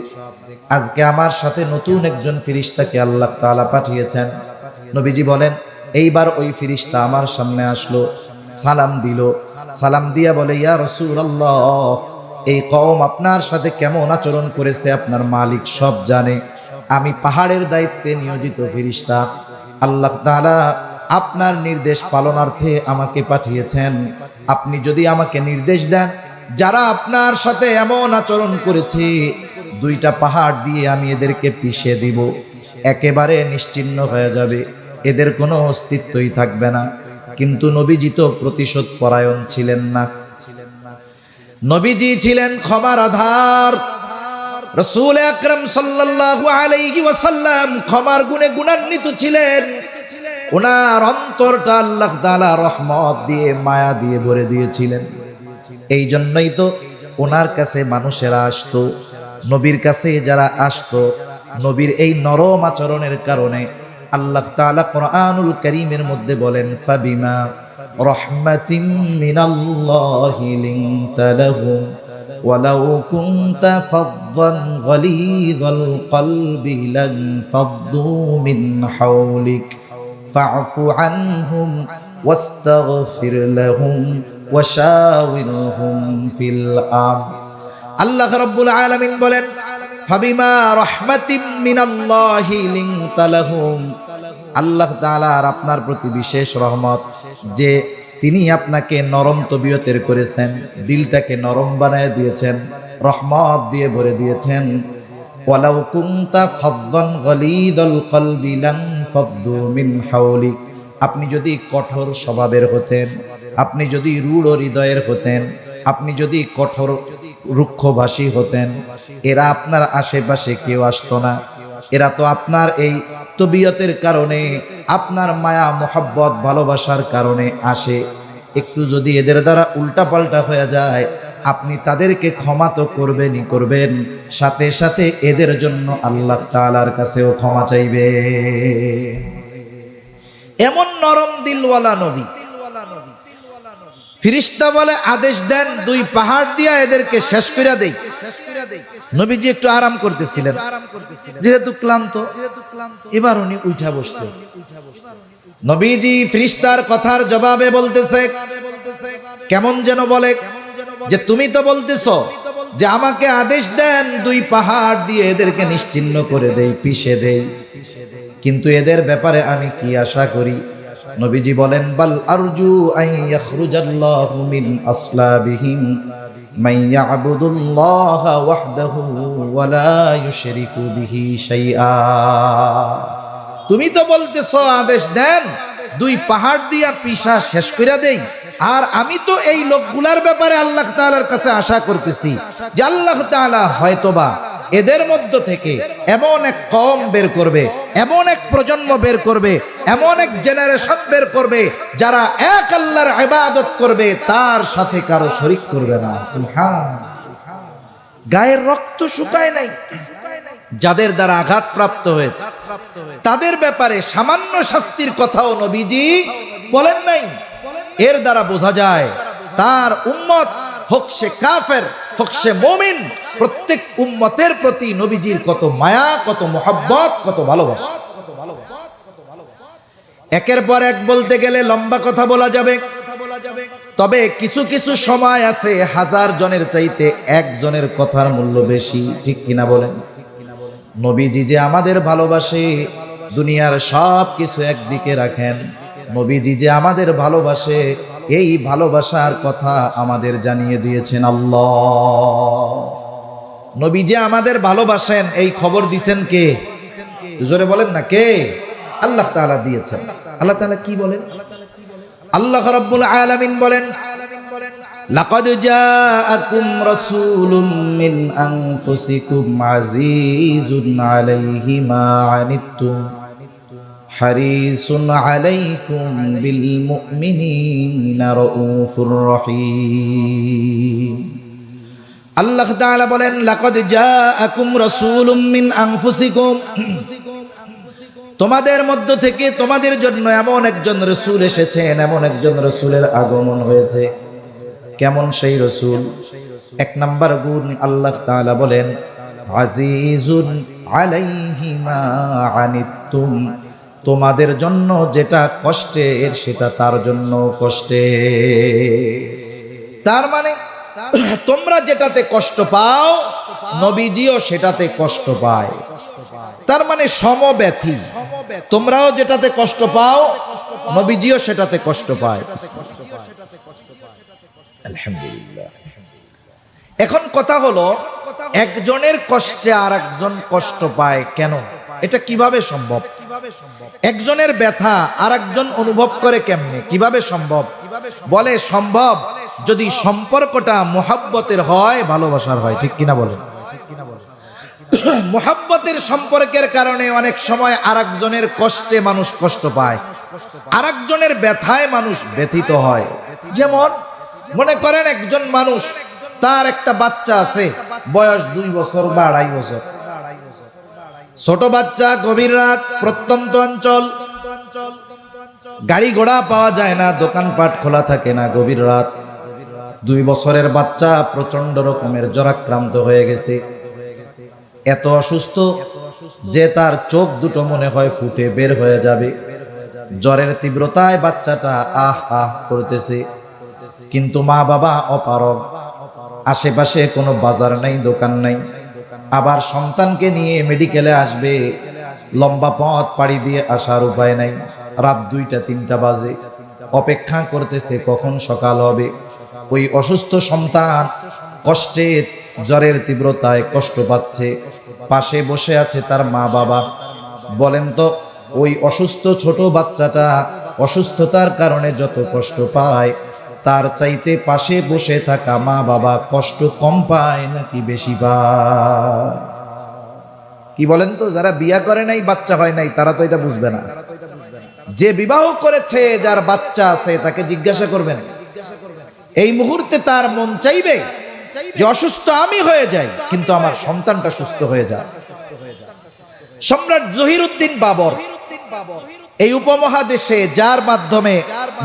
আজকে আমার সাথে নতুন একজন ফেরেশতাকে আল্লাহ তাআলা পাঠিয়েছেন। নবীজি বলেন, এইবার ওই ফেরেশতা আমার সামনে আসলো, সালাম দিল। সালাম দিয়া বলে, ইয়া রাসূলুল্লাহ, এই কওম আপনার সাথে কেমন আচরণ করেছে আপনার মালিক সব জানে। আমি পাহাড়ের দায়িত্বে নিয়োজিত ফেরেশতা, আল্লাহ তাআলা আপনার নির্দেশ পালনার্থে আমাকে পাঠিয়েছেন। আপনি যদি আমাকে নির্দেশ দেন, যারা আপনার সাথে এমন আচরণ করেছে, 2টা পাহাড় দিয়ে আমি এদেরকে পিষে দিব, একেবারে নিশ্চিহ্ন হয়ে যাবে, এদের কোনো অস্তিত্বই থাকবে না। কিন্তু নবীজি তো প্রতিশোধ পরায়ণ ছিলেন না, নবীজি ছিলেন ক্ষমার আধার। রাসূল আকরাম সাল্লাল্লাহু আলাইহি ওয়াসাল্লাম ক্ষমার গুণে গুণান্বিত ছিলেন। ওনার অন্তরটা আল্লাহ তাআলা রহমত দিয়ে মায়া দিয়ে ভরে দিয়েছিলেন। এই জন্যই তো ওনার কাছে মানুষেরা আসতো, নবীর কাছে যারা আসতো, নবীর এই নরম আচরণের কারণে আল্লাহ তাআলা কোরআনুল কারীমের মধ্যে বলেন, ফাবিমা রাহমাতিম মিনাল্লাহি লিনতা লাহুম ওয়ালাউ কুনতা ফাযযান গালিযাল কলবি লানফাদ্দু মিন হাওলিক ফা'ফু আনহুম ওয়াস্তাগফির লাহুম ওয়াশাওিরহুম ফিল আমর। আল্লাহ রাব্বুল আলামিন বলেন, ফাবিমা রাহমাতিম মিনাল্লাহি লিনতা লাহুম, আল্লাহ তাআলার আপনার প্রতি বিশেষ রহমত যে তিনি আপনাকে নরম তবিয়তের করেছেন, দিলটাকে নরম বানায় দিয়েছেন, রহমত দিয়ে ভরে দিয়েছেন। ওয়ালাউ কুনতা ফাযযান গালিযাল কলবি লানফাদ্দু মিন হাওলিক, আপনি যদি কঠোর স্বভাবের হতেন, আপনি যদি রূঢ় হৃদয়ের হতেন, আপনি যদি কঠোর রুক্ষভাষী হতেন, এরা আপনার আশেপাশে কেউ আসতো না। এরা তো আপনার এই তবিয়তের কারণে, আপনার মায়া মোহাব্বত ভালোবাসার কারণে আসে। একটু যদি এদের দ্বারা উল্টাপাল্টা হয়ে যায়, আপনি তাদেরকে ক্ষমা তো করবেনই করবেন, সাথে সাথে এদের জন্য আল্লাহ তাআলার কাছেও ক্ষমা চাইবে। এমন নরম দিলওয়ালা নবী। ফেরেশতা বলে আদেশ দেন, দুই পাহাড় দিয়া এদেরকে শেষ করে দেই। নবীজি একটু আরাম করতেছিলেন, যেহেতু ক্লান্ত, এবার উনি উঠা বসছে। নবীজি ফেরেশতার কথার জবাবে বলতেছে, কেমন যেন বলে যে তুমি তো বলতেছো যে আমাকে আদেশ দেন দুই পাহাড় দিয়ে এদেরকে নিশ্চিহ্ন করে দেই, পিষে দেই, কিন্তু এদের ব্যাপারে আমি কি আশা করি? নবীজি বলেন, বাল আরজু আন ইয়াখরুজাল্লাহু মিন আসলাবিহিম মান ইয়াবুদুল্লাহা ওয়াহদাহু ওয়া লা ইউশরিকু বিহি শাইআ। তুমি তো বলতেছো আদেশ দেন দুই পাহাড় দিয়া পিষা শেষ কইরা দেই, আর আমি তো এই লোকগুলার ব্যাপারে আল্লাহ তাআলার কাছে আশা করতেছি যে আল্লাহ তাআলা হয়তোবা এদের মধ্য থেকে এমন এক কওম বের করবে, এমন এক প্রজন্ম বের করবে, এমন এক জেনারেশন বের করবে যারা এক আল্লাহর ইবাদত করবে, তার সাথে কারো শরীক করবে না। সুবহানাল্লাহ। গায়ের রক্ত শুকায় নাই, যাদের দ্বারা আঘাতপ্রাপ্ত হয়েছে তাদের ব্যাপারে সামান্য শাস্তির কথাও নবীজি বলেন নাই। এর দ্বারা বোঝা যায় তার উম্মত, হোক সে কাফের হোক সে মুমিন, প্রত্যেক উম্মতের প্রতি নবীজির কত মায়া, কত মোহাব্বত, কত ভালোবাসা। একের পর এক বলতে গেলে লম্বা কথা বলা যাবে, তবে কিছু কিছু সময় আছে হাজার জনের চাইতে একজনের কথার মূল্য বেশি, ঠিক কিনা বলেন? নবীজি যে আমাদের ভালোবাসে, দুনিয়ার সব কিছু একদিকে রাখেন, নবীজি যে আমাদের ভালোবাসে, এই ভালোবাসার কথা আমাদের জানিয়ে দিয়েছেন আল্লাহ। নবী যে আমাদের ভালোবাসেন এই খবর দিয়েছেন কে? জোরে বলেন না, কে? আল্লাহ তাআলা দিয়েছেন। আল্লাহ তাআলা কি বলেন? আল্লাহ রাব্বুল আলামিন বলেন, লাকাদ জাআকুম রাসূলুম মিন আনফুসিকুম আজিজুন আলাইহি মা আনিতুম হারিসুন আলাইকুম বিল মুমিনিনা রাউফুর রহিম। আল্লাহ তাআলা বলেন, লাকাদ জাআকুম রাসূলুম মিন আনফুসিকুম, তোমাদের মধ্য থেকে তোমাদের জন্য এমন একজন রাসূল এসেছেন, এমন একজন রাসূলের আগমন হয়েছে। কেমন সেই রাসূল? এক নাম্বার গুণ আল্লাহ তাআলা বলেন, আজিজুন আলাইহি মা আনিতুম, তোমাদের জন্য যেটা কষ্টের সেটা তার জন্য কষ্টের। তার মানে তোমরা যেটাতে কষ্ট পাও নবীজিও সেটাতে কষ্ট পায়। তার মানে সমব্যথী, তোমরাও যেটাতে কষ্ট পাও নবীজিও সেটাতে কষ্ট পায়। আলহামদুলিল্লাহ। এখন কথা হলো, একজনের কষ্টে আর একজন কষ্ট পায় কেন? এটা কিভাবে সম্ভব? একজনের ব্যথা আর একজন অনুভব করে কেমনে? কিভাবে সম্ভব? বলে সম্ভব যদি সম্পর্কটা মোহাব্বতের হয়, ভালোবাসার হয়, ঠিক কিনা বলেন? মোহাব্বতের সম্পর্কের কারণে অনেক সময় আর একজনের কষ্টে মানুষ কষ্ট পায়। আরেকজনের ব্যথায় মানুষ ব্যথিত হয়। যেমন মনে করেন একজন মানুষ, তার একটা বাচ্চা আছে, বয়স 2 বছর বা 2.5 বছর, ছোট বাচ্চা, গভীর রাত, প্রত্যন্ত অঞ্চল, গাড়ি ঘোড়া পাওয়া যায় না, দোকানপাট খোলা থাকে না, গভীর রাত। 2 বছরের বাচ্চা প্রচন্ড রকমের জ্বরাক্রান্ত হয়ে গেছে, এত অসুস্থ যে তার চোখ দুটো মনে হয় ফুটে বের হয়ে যাবে। জ্বরের তীব্রতায় বাচ্চাটা আহ আহ করতেছে, কিন্তু মা বাবা অপারগ, আশেপাশে কোনো বাজার নাই, দোকান নাই, আবার সন্তানকে নিয়ে মেডিকেলে আসবে, লম্বা পথ পাড়ি দিয়ে আসার উপায় নাই। রাত 2টা-3টা বাজে, অপেক্ষা করতেছে কখন সকাল হবে। ওই অসুস্থ সন্তান কষ্টে, জ্বরের তীব্রতায় কষ্ট পাচ্ছে, পাশে বসে আছে তার মা বাবা। বলেন তো, ওই অসুস্থ ছোট বাচ্চাটা অসুস্থতার কারণে যত কষ্ট পায়, তার চাইতে পাশে বসে থাকা মা বাবা কষ্ট কম পায় নাকি বেশি পায়? কি বলেন তো? যারা বিয়া করে নাই, বাচ্চা হয় নাই, তারা তো এটা বুঝবে না। যে বিবাহ করেছে, যার বাচ্চা আছে, তাকে জিজ্ঞাসা করবেন, এই মুহূর্তে তার মন চাইবে যে অসুস্থ আমি হয়ে যাই, কিন্তু আমার সন্তানটা সুস্থ হয়ে যায়। সম্রাট জহিরুদ্দিন বাবর এই উপমহাদেশে, যার মাধ্যমে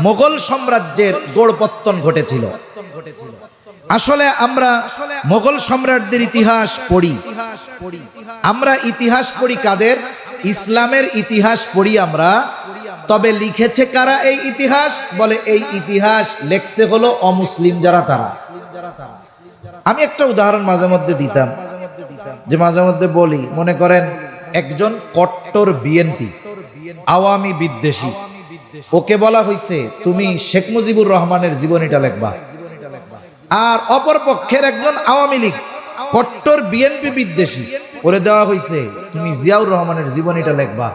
মোগল সাম্রাজ্যের গোড়পত্তন ঘটেছিল। আসলে আমরা মোগল সম্রাটদের ইতিহাস পড়ি, আমরা ইতিহাস পড়ি কাদের? ইসলামের ইতিহাস পড়ি আমরা। তবে লিখেছে কারা এই ইতিহাস? বলে এই ইতিহাস লেখছে হলো অমুসলিম যারা, তারা। আমি একটা উদাহরণ মাঝে মধ্যে দিতাম, যে মাঝে মধ্যে বলি, মনে করেন একজন কট্টর বিএনপি, আওয়ামী বিদ্বেষী, ওকে বলা হয়েছে তুমি শেখ মুজিবুর রহমানের জীবনীটা লেখবা। আর অপর পক্ষের একজন আওয়ামী লীগ, কট্টর বিএনপি বিদ্বেষী, ওরে দেওয়া হয়েছে তুমি জিয়াউর রহমানের জীবনীটা লেখবা।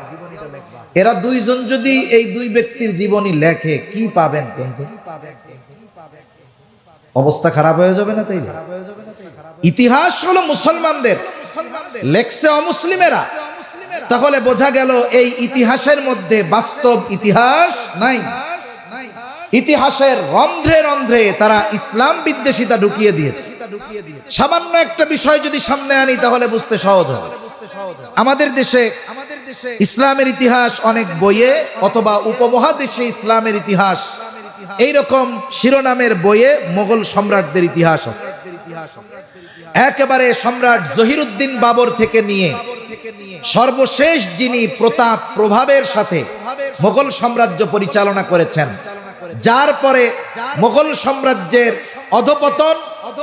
এরা দুইজন যদি এই দুই ব্যক্তির জীবনী লেখে, কি পাবেন? কিন্তু অবস্থা খারাপ হয়ে যাবে না? তাই ইতিহাস হলো মুসলমানদের, লেখছে অমুসলিমেরা। তাহলে বোঝা গেল এই ইতিহাসের মধ্যে বাস্তব ইতিহাস নাই। ইতিহাসের রন্ধ্রে রন্ধ্রে তারা ইসলাম বিদ্বেষিতা ঢুকিয়ে দিয়েছে। সামান্য একটা বিষয় যদি সামনে আনি তাহলে বুঝতে সহজ হবে। আমাদের দেশে ইসলামের ইতিহাস অনেক বইয়ে, অথবা উপমহাদেশে ইসলামের ইতিহাস, এইরকম শিরোনামের বইয়ে মোগল সম্রাটদের ইতিহাস আছে। একেবারে সম্রাট জহিরুদ্দিন বাবর থেকে নিয়ে সর্বশেষ যিনি প্রতাপ প্রভাবের সাথে মোগল সাম্রাজ্য পরিচালনা করেছেন, যার পরে মোগল সাম্রাজ্যের অধপতন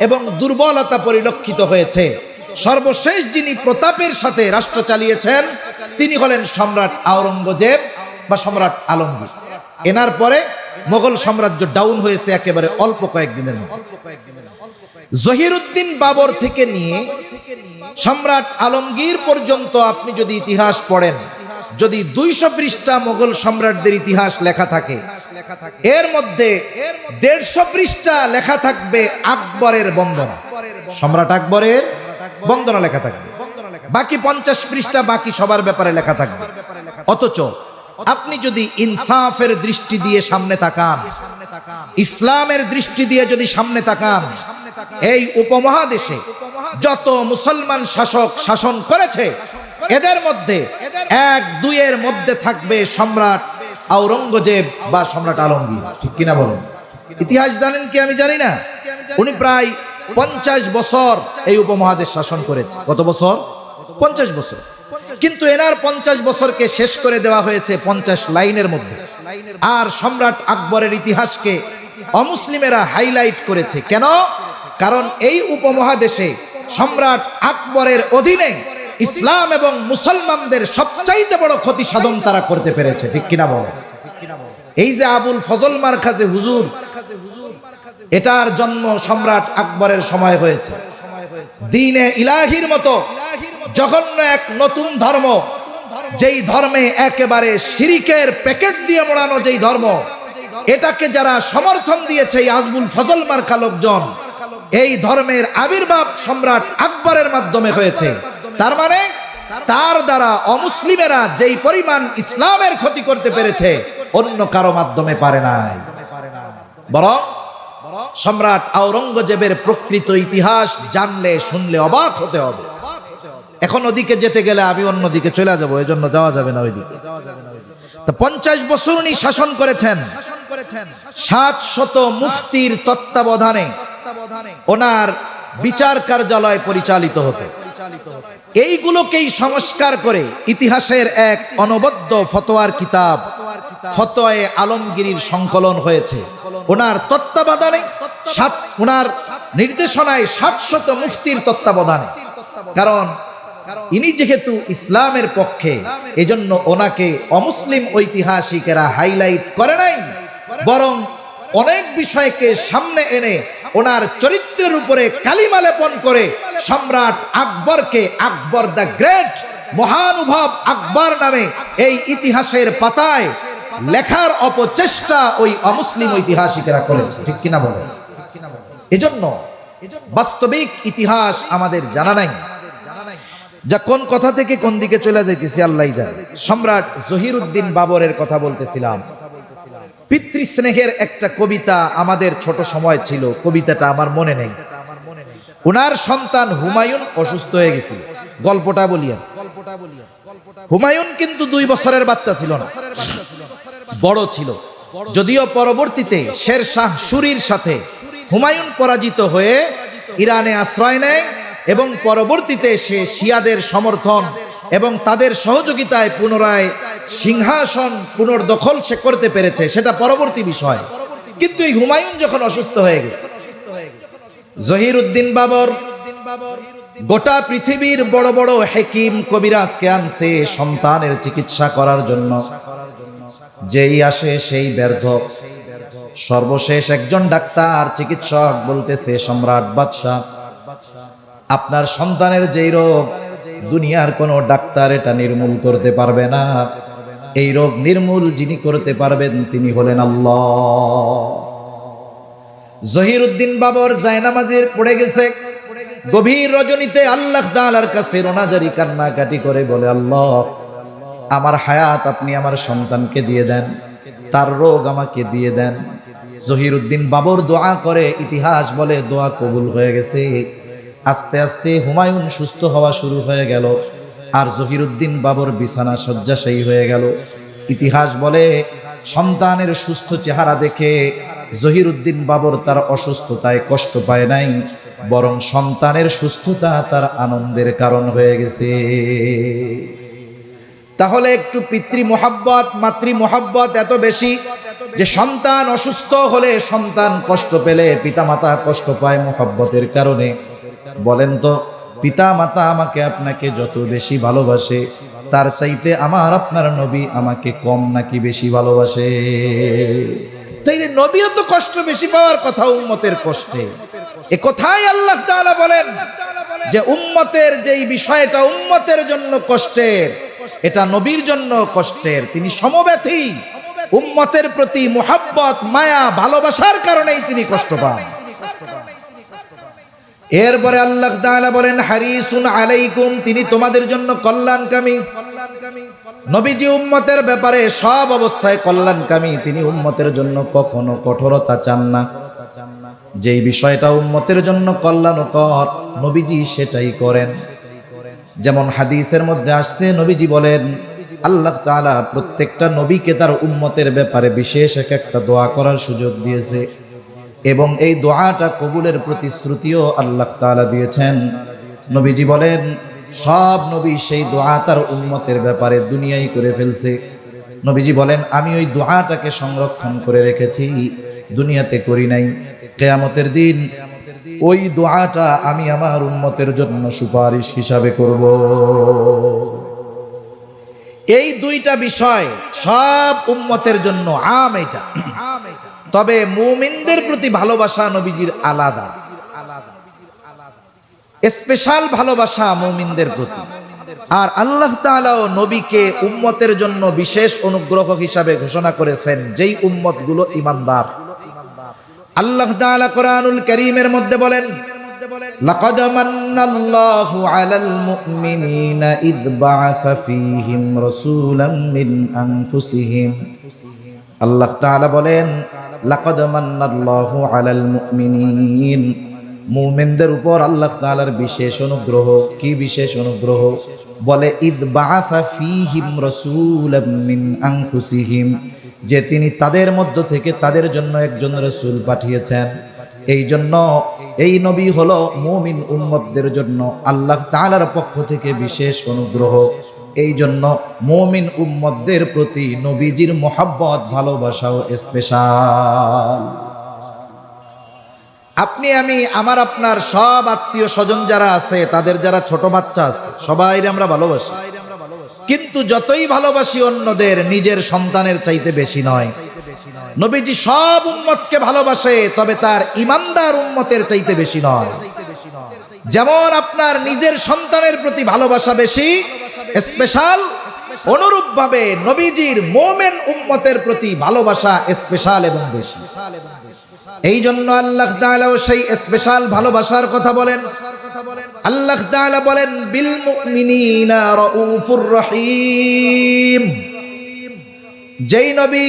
এবং দুর্বলতা পরিলক্ষিত হয়েছে, সর্বশেষ যিনি প্রতাপের সাথে রাষ্ট্র চালিয়েছেন, তিনি হলেন সম্রাট আওরঙ্গজেব বা সম্রাট আলমগীর। এনার পরে মোগল সাম্রাজ্য ডাউন হয়েছে একেবারে অল্প কয়েকদিনের মধ্যে। জহিরুদ্দিন বাবর থেকে নিয়ে সম্রাট আলমগীর পর্যন্ত আপনি যদি ইতিহাস পড়েন, যদি 200 পৃষ্ঠা মোগল সম্রাটদের ইতিহাস লেখা থাকে, এর মধ্যে 150 পৃষ্ঠা লেখা থাকবে আকবরের বন্দনা, সম্রাট আকবরের বন্দনা লেখা থাকবে। বাকি 50 পৃষ্ঠা বাকি সবার ব্যাপারে লেখা থাকবে। অথচ আপনি যদি ইনসাফের দৃষ্টি দিয়ে সামনে তাকান, ইসলামের দৃষ্টি দিয়ে যদি সামনে তাকান, এই উপমহাদেশে যত মুসলমান শাসক শাসন করেছে, এদের মধ্যে 1-2 মধ্যে থাকবে সম্রাট আওরঙ্গজেব বা সম্রাট আলমগীর। ঠিক কিনা বলুন? ইতিহাস জানেন কি? আমি জানি না। উনি প্রায় 50 বছর এই উপমহাদেশ শাসন করেছে। কত বছর? 50 বছর। কিন্তু এনার 50 বছরকে শেষ করে দেওয়া হয়েছে 50 লাইনের মধ্যে। আর সম্রাট আকবরের ইতিহাসকে অমুসলিমেরা হাইলাইট করেছে। কেন? কারণ এই উপমহাদেশে সম্রাট আকবরের অধীনে ইসলাম এবং মুসলমানদের সবচাইতে বড় ক্ষতি সাধন তারা করতে পেরেছে। ঠিক কিনা বলো? এই যে আবুল ফজল মারকাজি হুজুর, এটার জন্ম সম্রাট আকবরের সময় হয়েছে। দ্বীনে ইলাহির মতো জঘন্য এক নতুন ধর্ম, যেই ধর্মে একেবারে শিরিকের প্যাকেট দিয়ে মোড়ানো যেই ধর্ম, এটাকে যারা সমর্থন দিয়েছে এই আবুল ফজল মার্কা লোকজন, এই ধর্মের আবির্ভাব সম্রাট আকবরের মাধ্যমে হয়েছে। তার মানে তার দ্বারা অমুসলিমেরা যেই পরিমাণ ইসলামের ক্ষতি করতে পেরেছে, অন্য কারো মাধ্যমে পারে নাই। বরং সম্রাট আওরঙ্গজেবের প্রকৃত ইতিহাস জানলে শুনলে অবাক হতে হবে। এখন ওদিকে যেতে গেলে আমি অন্যদিকে চলে যাব, এজন্য যাওয়া যাবে না ওইদিকে। 50 বছর উনি শাসন করেছেন। 700 মুফতির তত্ত্বাবধানে ওনার বিচার কার্যালয় পরিচালিত হতো। এইগুলোকেই সংস্কার করে ইতিহাসের এক অনবদ্য ফতোয়ার কিতাব ফতোয়ায়ে আলমগীরির সংকলন হয়েছে। ওনার তত্ত্বাবধানে ওনার নির্দেশনায় 700 মুফতির তত্ত্বাবধানে। কারণ ইনি যেহেতু ইসলামের পক্ষে, এজন্য ওনাকে অমুসলিম ঐতিহাসিকেরা হাইলাইট করে নাই, বরং অনেক বিষয়কে সামনে এনে ওনার চরিত্রের উপরে কালিমা লেপন করে সম্রাট আকবরকে আকবর দ্য গ্রেট, মহানুভব আকবর নামে এই ইতিহাসের পাতায় লেখার অপচেষ্টা ওই অমুসলিম ঐতিহাসিকেরা করেছে। ঠিক কিনা বলেন? এজন্য বাস্তবিক ইতিহাস আমাদের জানা নাই। যা কোন কথা থেকে কোন দিকে চলে যাইতেছি আল্লাহই জানে। সম্রাট জহিরুদ্দিন বাবরের কথা বলতেছিলাম। পিতৃস্নেহের একটা কবিতা আমাদের ছোট সময় ছিল, কবিতাটা আমার মনে নেই। উনার সন্তান হুমায়ুন অসুস্থ হয়ে গেছিল। গল্পটা বলিয়া, হুমায়ুন কিন্তু 2 বছরের বাচ্চা ছিল না, বড় ছিল। যদিও পরবর্তীতে শের শাহ সুরির সাথে হুমায়ুন পরাজিত হয়ে ইরানে আশ্রয় নেয় এবং পরবর্তীতে সে শিয়াদের সমর্থন এবং তাদের সহযোগিতায় পুনরায় সিংহাসন পুনর্দখল সে করতে পেরেছে, সেটা পরবর্তী বিষয়। কিন্তু এই হুমায়ুন যখন অসুস্থ হয়ে গেছে, জহিরুদ্দিন বাবর গোটা পৃথিবীর বড় বড় হেকিম কবিরাজকে আনছে সন্তানের চিকিৎসা করার জন্য। যেই আসে সেই ব্যর্থ। সর্বশেষ একজন ডাক্তার চিকিৎসক বলতেছে, সম্রাট বাদশাহ, আপনার সন্তানের যেই রোগ, দুনিয়ার কোনো ডাক্তার এটা নির্মূল করতে পারবে না। এই রোগ নির্মূল যিনি করতে পারবেন তিনি হলেন আল্লাহ। জহিরুদ্দিন বাবর জায়নামাজের পড়ে গেছে। গভীর রজনীতে আল্লাহ তাআলার কাছে রোনাজারি কান্নাকাটি করে বলে, আল্লাহ, আমার হায়াত আপনি আমার সন্তানকে দিয়ে দেন, তার রোগ আমাকে দিয়ে দেন। জহিরুদ্দিন বাবর দোয়া করে, ইতিহাস বলে দোয়া কবুল হয়ে গেছে। আস্তে আস্তে হুমায়ুন সুস্থ হওয়া শুরু হয়ে গেল, আর জহিরুদ্দিন বাবর বিছানা শয্যাশায়ী হয়ে গেল। ইতিহাস বলে সন্তানের সুস্থ চেহারা দেখে জহিরুদ্দিন বাবর তার অসুস্থতায় কষ্ট পায় নাই, বরং সন্তানের সুস্থতা তার আনন্দের কারণ হয়ে গেছে। তাহলে একটু পিতৃ মোহাব্বত, মাতৃ মোহাব্বত এত বেশি যে সন্তান অসুস্থ হলে, সন্তান কষ্ট পেলে পিতামাতা কষ্ট পায় মোহাব্বতের কারণে। বলেন তো, পিতা মাতা আমাকে আপনাকে যত বেশি ভালোবাসে, তার চাইতে আমার আপনার নবী আমাকে কম নাকি বেশি ভালোবাসে? তাইলে নবীও তো কষ্ট বেশি পাওয়ার কথা উম্মতের কষ্টে। এ কথাই আল্লাহ তাআলা বলেন যে উম্মতের যেই বিষয়টা উম্মতের জন্য কষ্টের, এটা নবীর জন্য কষ্টের। তিনি সমব্যথী। উম্মতের প্রতি মুহাব্বত, মায়া, ভালোবাসার কারণেই তিনি কষ্ট পান। এরপরে আল্লাহ তাআলা বলেন, হারিসুন আলাইকুম, তিনি তোমাদের জন্য কল্যাণকামী। নবীজি উম্মতের ব্যাপারে সব অবস্থায় কল্যাণকামী। তিনি উম্মতের জন্য কখনো কঠোরতা চান না। যেই বিষয়টা উম্মতের জন্য কল্যাণকর, নবীজি সেটাই করেন। যেমন হাদিসের মধ্যে আসছে, নবীজি বলেন, আল্লাহ তাআলা প্রত্যেকটা নবীকে তার উম্মতের ব্যাপারে বিশেষ একটা দোয়া করার সুযোগ দিয়েছে, এবং এই দোয়াটা কবুলের প্রতিশ্রুতিও আল্লাহ তাআলা দিয়েছেন। নবীজি বলেন, সব নবী সেই দোয়া তার উম্মতের ব্যাপারে দুনিয়ায় করে ফেলছে। নবীজি বলেন, আমি ওই দোয়াটাকে সংরক্ষণ করে রেখেছি, দুনিয়াতে করি নাই। কিয়ামতের দিন ওই দোয়াটা আমি আমার উম্মতের জন্য সুপারিশ হিসাবে করব। এই দুইটা বিষয় সব উম্মতের জন্য আম। এটা তবে মুমিনদের প্রতি ভালোবাসা নবীজির আলাদা, স্পেশাল ভালোবাসা মুমিনদের প্রতি। আর আল্লাহ তাআলা নবীকে উম্মতের জন্য বিশেষ অনুগ্রহ হিসাবে ঘোষণা করেছেন যেই উম্মতগুলো ঈমানদার। আল্লাহ তাআলা কোরআনুল কারীমের মধ্যে বলেন, লাকাদ মান্নাল্লাহু আলাল মুমিনিনা ইয বাআসা ফীহিম রাসূলাম মিন আনফুসিহিম আল্লাহ তাআলা বলেন, লাকাদ মান্নাল্লাহু আলাল মুমিনিন, মুমিনদের উপর আল্লাহ তাআলার বিশেষ অনুগ্রহ। কি বিশেষ অনুগ্রহ? বলে ইদ বাআসা ফীহিম রাসূলাম মিন আনফুসিহিম, যে তিনি তাদের মধ্য থেকে তাদের জন্য একজন রাসূল পাঠিয়েছেন। এই জন্য এই নবী হলো মুমিন উম্মতদের জন্য আল্লাহ তাআলার পক্ষ থেকে বিশেষ অনুগ্রহ। এই জন্য মুমিন উম্মতদের প্রতি নবীজির মোহাব্বত ভালোবাসাও স্পেশাল। আপনি আমি আমার আপনার সব আত্মীয় স্বজন যারা আছে, তাদের যারা ছোট বাচ্চা আছে, সবাই আমরা ভালোবাসি, কিন্তু যতই ভালোবাসি অন্যদের, নিজের সন্তানের চাইতে বেশি নয়। নবীজি সব উম্মতকে ভালোবাসে, তবে তার ইমানদার উম্মতের চাইতে বেশি নয়। যেমন আপনার নিজের সন্তানের প্রতি ভালোবাসা বেশি স্পেশাল, অনুরূপ ভাবে নবীজির মুমিন উম্মতের প্রতি ভালোবাসা স্পেশাল এবং বেশি। এই জন্য আল্লাহ তাআলা সেই স্পেশাল ভালোবাসার কথা বলেন। আল্লাহ তাআলা বলেন, বিল মুমিনিনা রাউফুর রহিম। যেই নবী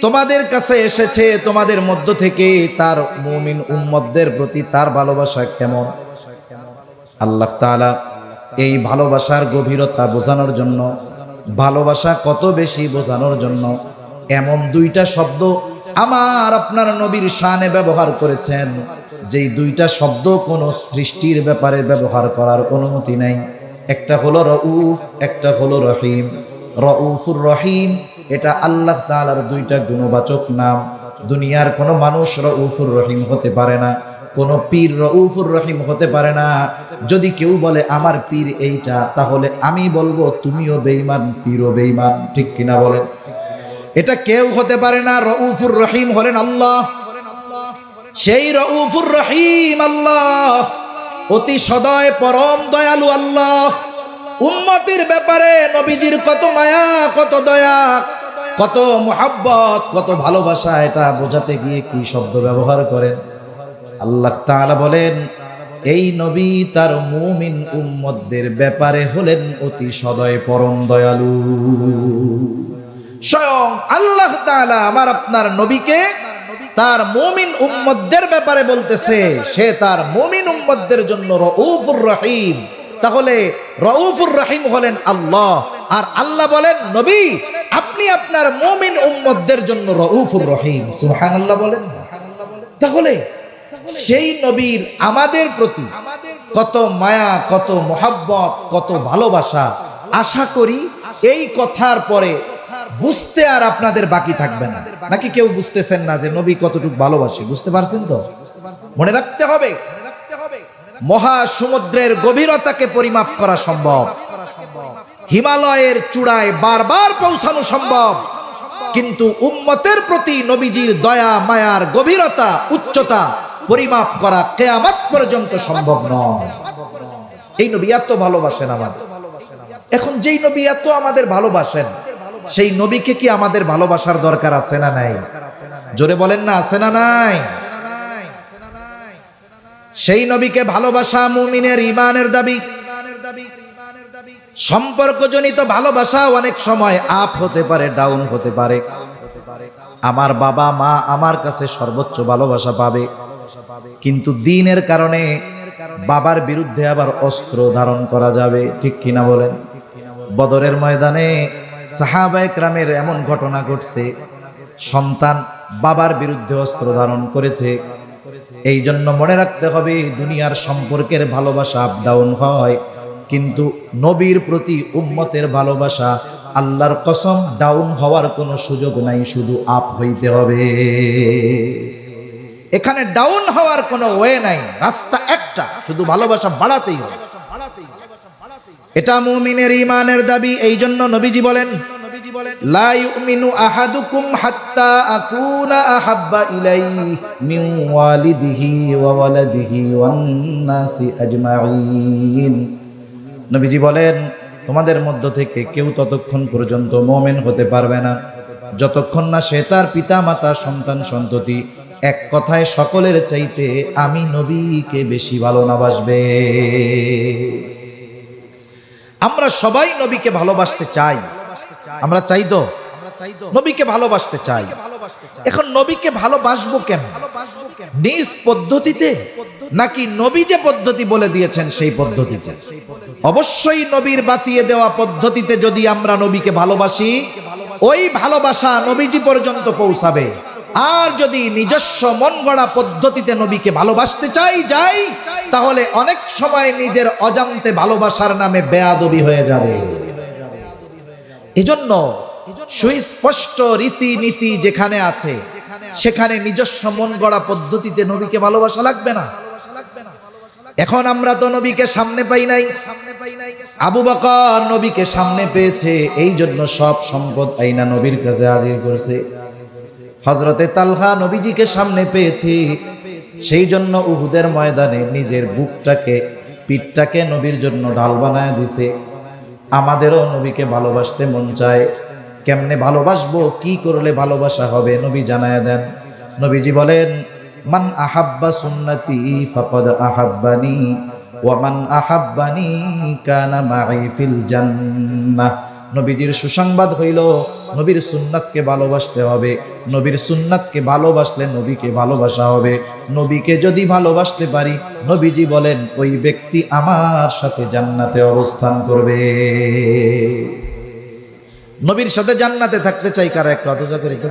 তোমাদের কাছে এসেছে, তোমাদের মধ্য থেকে তার মুমিন উম্মতদের প্রতি তার ভালোবাসা কেমন। আল্লাহ তাআলা এই ভালোবাসার গভীরতা বোঝানোর জন্য, ভালোবাসা কত বেশি বোঝানোর জন্য এমন দুইটা শব্দ আমার আপনার নবীর শানে ব্যবহার করেছেন, যেই দুইটা শব্দ কোন সৃষ্টির ব্যাপারে ব্যবহার করার অনুমতি নাই। একটা হলো রউফ, একটা হলো রহিম। রউফুর রহিম এটা আল্লাহ তাআলার দুইটা গুণবাচক নাম। দুনিয়ার কোনো মানুষ রউফুর রহিম হতে পারে না, কোন পীর রউফুর রহিম হতে পারে না। যদি কেউ বলে আমার পীর এইটা, তাহলে আমি বলবো তুমিও বেঈমান, পীরও বেঈমান। ঠিক কিনা বলেন? এটা কেউ হতে পারে না। রউফুর রহিম হলেন আল্লাহ। সেই রউফুর রহিম আল্লাহ, অতি সদয় পরম দয়ালু আল্লাহ। উম্মতের ব্যাপারে নবীজির কত মায়া, কত দয়া, কত মুহাব্বত, কত ভালোবাসা, এটা বোঝাতে গিয়ে কি শব্দ ব্যবহার করেন। আল্লাহ তাআলা বলেন, এই নবী তার মুমিন উম্মতদের ব্যাপারে হলেন অতি সদয় পরম দয়ালু। স্বয়ং আল্লাহ তাআলা আমার আপনার নবীকে তার মুমিন উম্মতদের ব্যাপারে বলতেছে, সে তার মুমিন উম্মতদের জন্য রউফুর রহিম। তাহলে রউফুর রহিম হলেন আল্লাহ, আর আল্লাহ বলেন নবী আপনি আপনার মুমিন উম্মতদের জন্য রউফুর রহিম। সুবহানাল্লাহ বলেন। তাহলে সেই নবীর আমাদের প্রতি কত মায়া, কত মোহাব্বত, কত ভালোবাসা। আশা করি এই কথার পরে বুঝতে আর আপনাদের বাকি থাকবে না। নাকি কেউ বুঝতেছেন না যে নবী কতটুকু ভালোবাসে? বুঝতে পারছেন তো? মনে রাখতে হবে, মহাসমুদ্রের গভীরতাকে পরিমাপ করা সম্ভব, হিমালয়ের চূড়ায় বারবার পৌঁছানো সম্ভব, কিন্তু উম্মতের প্রতি নবীজির দয়া মায়ার গভীরতা উচ্চতা পরিমাপ করা কিয়ামত পর্যন্ত সম্ভব নয়। এই নবী এত ভালোবাসেন আমাদের। এখন যেই নবী এত আমাদের ভালোবাসেন, সেই নবীকে কি আমাদের ভালোবাসার দরকার আছে না নাই? জোরে বলেন না, আছে না নাই? সেই নবীকে ভালোবাসা মুমিনের ঈমানের দাবি। সম্পর্কজনিত ভালোবাসা অনেক সময় আপ হতে পারে, ডাউন হতে পারে। আমার বাবা মা আমার কাছে সর্বোচ্চ ভালোবাসা পাবে, কিন্তু দ্বীনের কারণে বাবার বিরুদ্ধে আবার অস্ত্র ধারণ করা যাবে। ঠিক কিনা বলেন? বদরের ময়দানে সাহাবায়ে কেরামের এমন ঘটনা ঘটছে, সন্তান বাবার বিরুদ্ধে অস্ত্র ধারণ করেছে। এই জন্য মনে রাখতে হবে, দুনিয়ার সম্পর্কের ভালোবাসা আপ ডাউন হয়, কিন্তু নবীর প্রতি উম্মতের ভালোবাসা আল্লাহর কসম ডাউন হওয়ার কোনো সুযোগ নাই, শুধু আপ হইতে হবে। এখানে ডাউন হওয়ার কোনো ওয়ে নাই, রাস্তা একটা, শুধু ভালোবাসা বাড়াতেই হবে। এটা মুমিনের ঈমানের দাবি। এই জন্য নবীজি বলেন, লা ইউমিনু আহাদুকুম হাত্তা আকুনা আহাব্বা ইলাইহি মিন ওয়ালিদিহি ওয়া ওয়ালাদিহি ওয়ান নাসি আজমাইন। নবীজি বলেন, তোমাদের মধ্য থেকে কেউ ততক্ষণ পর্যন্ত মুমিন হতে পারবে না যতক্ষণ না সে তার পিতা মাতা সন্তান সন্ততি এক কথায় সকলের চাইতে আমি নবীকে বেশি ভালো না বাসবে। আমরা সবাই নবীকে ভালোবাসতে চাই, আমরা চাই তো? নবীকে ভালোবাসতে চাই। এখন নবীকে ভালোবাসবো কেমন? নিজ পদ্ধতিতে নাকি নবী যে পদ্ধতি বলে দিয়েছেন সেই পদ্ধতিতে? অবশ্যই নবীর বাতিয়ে দেওয়া পদ্ধতিতে যদি আমরা নবীকে ভালোবাসি, ওই ভালোবাসা নবীজি পর্যন্ত পৌঁছাবে। আর যদি নিজস্ব মন গড়া পদ্ধতিতে নবীকে ভালোবাসতে যাই, তাহলে অনেক সময় নিজের অজান্তে ভালোবাসার নামে বেয়াদবি হয়ে যাবে। এজন্য সুস্পষ্ট রীতিনীতি যেখানে আছে, সেখানে নিজস্ব মন গড়া পদ্ধতিতে নবীকে ভালোবাসা লাগবে না। এখন আমরা তো নবীকে সামনে পাই নাই। আবু বকর নবীকে সামনে পেয়েছে, এই জন্য সব সম্পদ আইনা নবীর কাছে হাজির করছে। হযরতে তালহা নবীজিকে সামনে পেয়েছে, সেই জন্য উহুদের ময়দানে নিজের বুকটাকে, পিঠটাকে নবীর জন্য ঢাল বানায় দিছে। আমাদেরও নবীকে ভালোবাসতে মন চায়। কেমনে ভালোবাসবো, কি করলে ভালোবাসা হবে, নবী জানায় দেন। নবীজি বলেন, মান আহাব্বা সুন্নতি ফাকাদ আহাব্বানি ওয়া মান আহাব্বানি কানা মাই ফিল জান্নাহ। নবীজির সুসংবাদ হইল নবীর সুন্নাতকে ভালোবাসতে হবে। নবীর সুন্নাতকে ভালোবাসলে নবীকে ভালোবাসা হবে। নবীকে যদি ভালোবাসতে পারি, নবীজি বলেন ওই ব্যক্তি আমার সাথে জান্নাতে অবস্থান করবে। নবীর সাথে জান্নাতে থাকতে চাই কারা? একটু আতজা করি তো।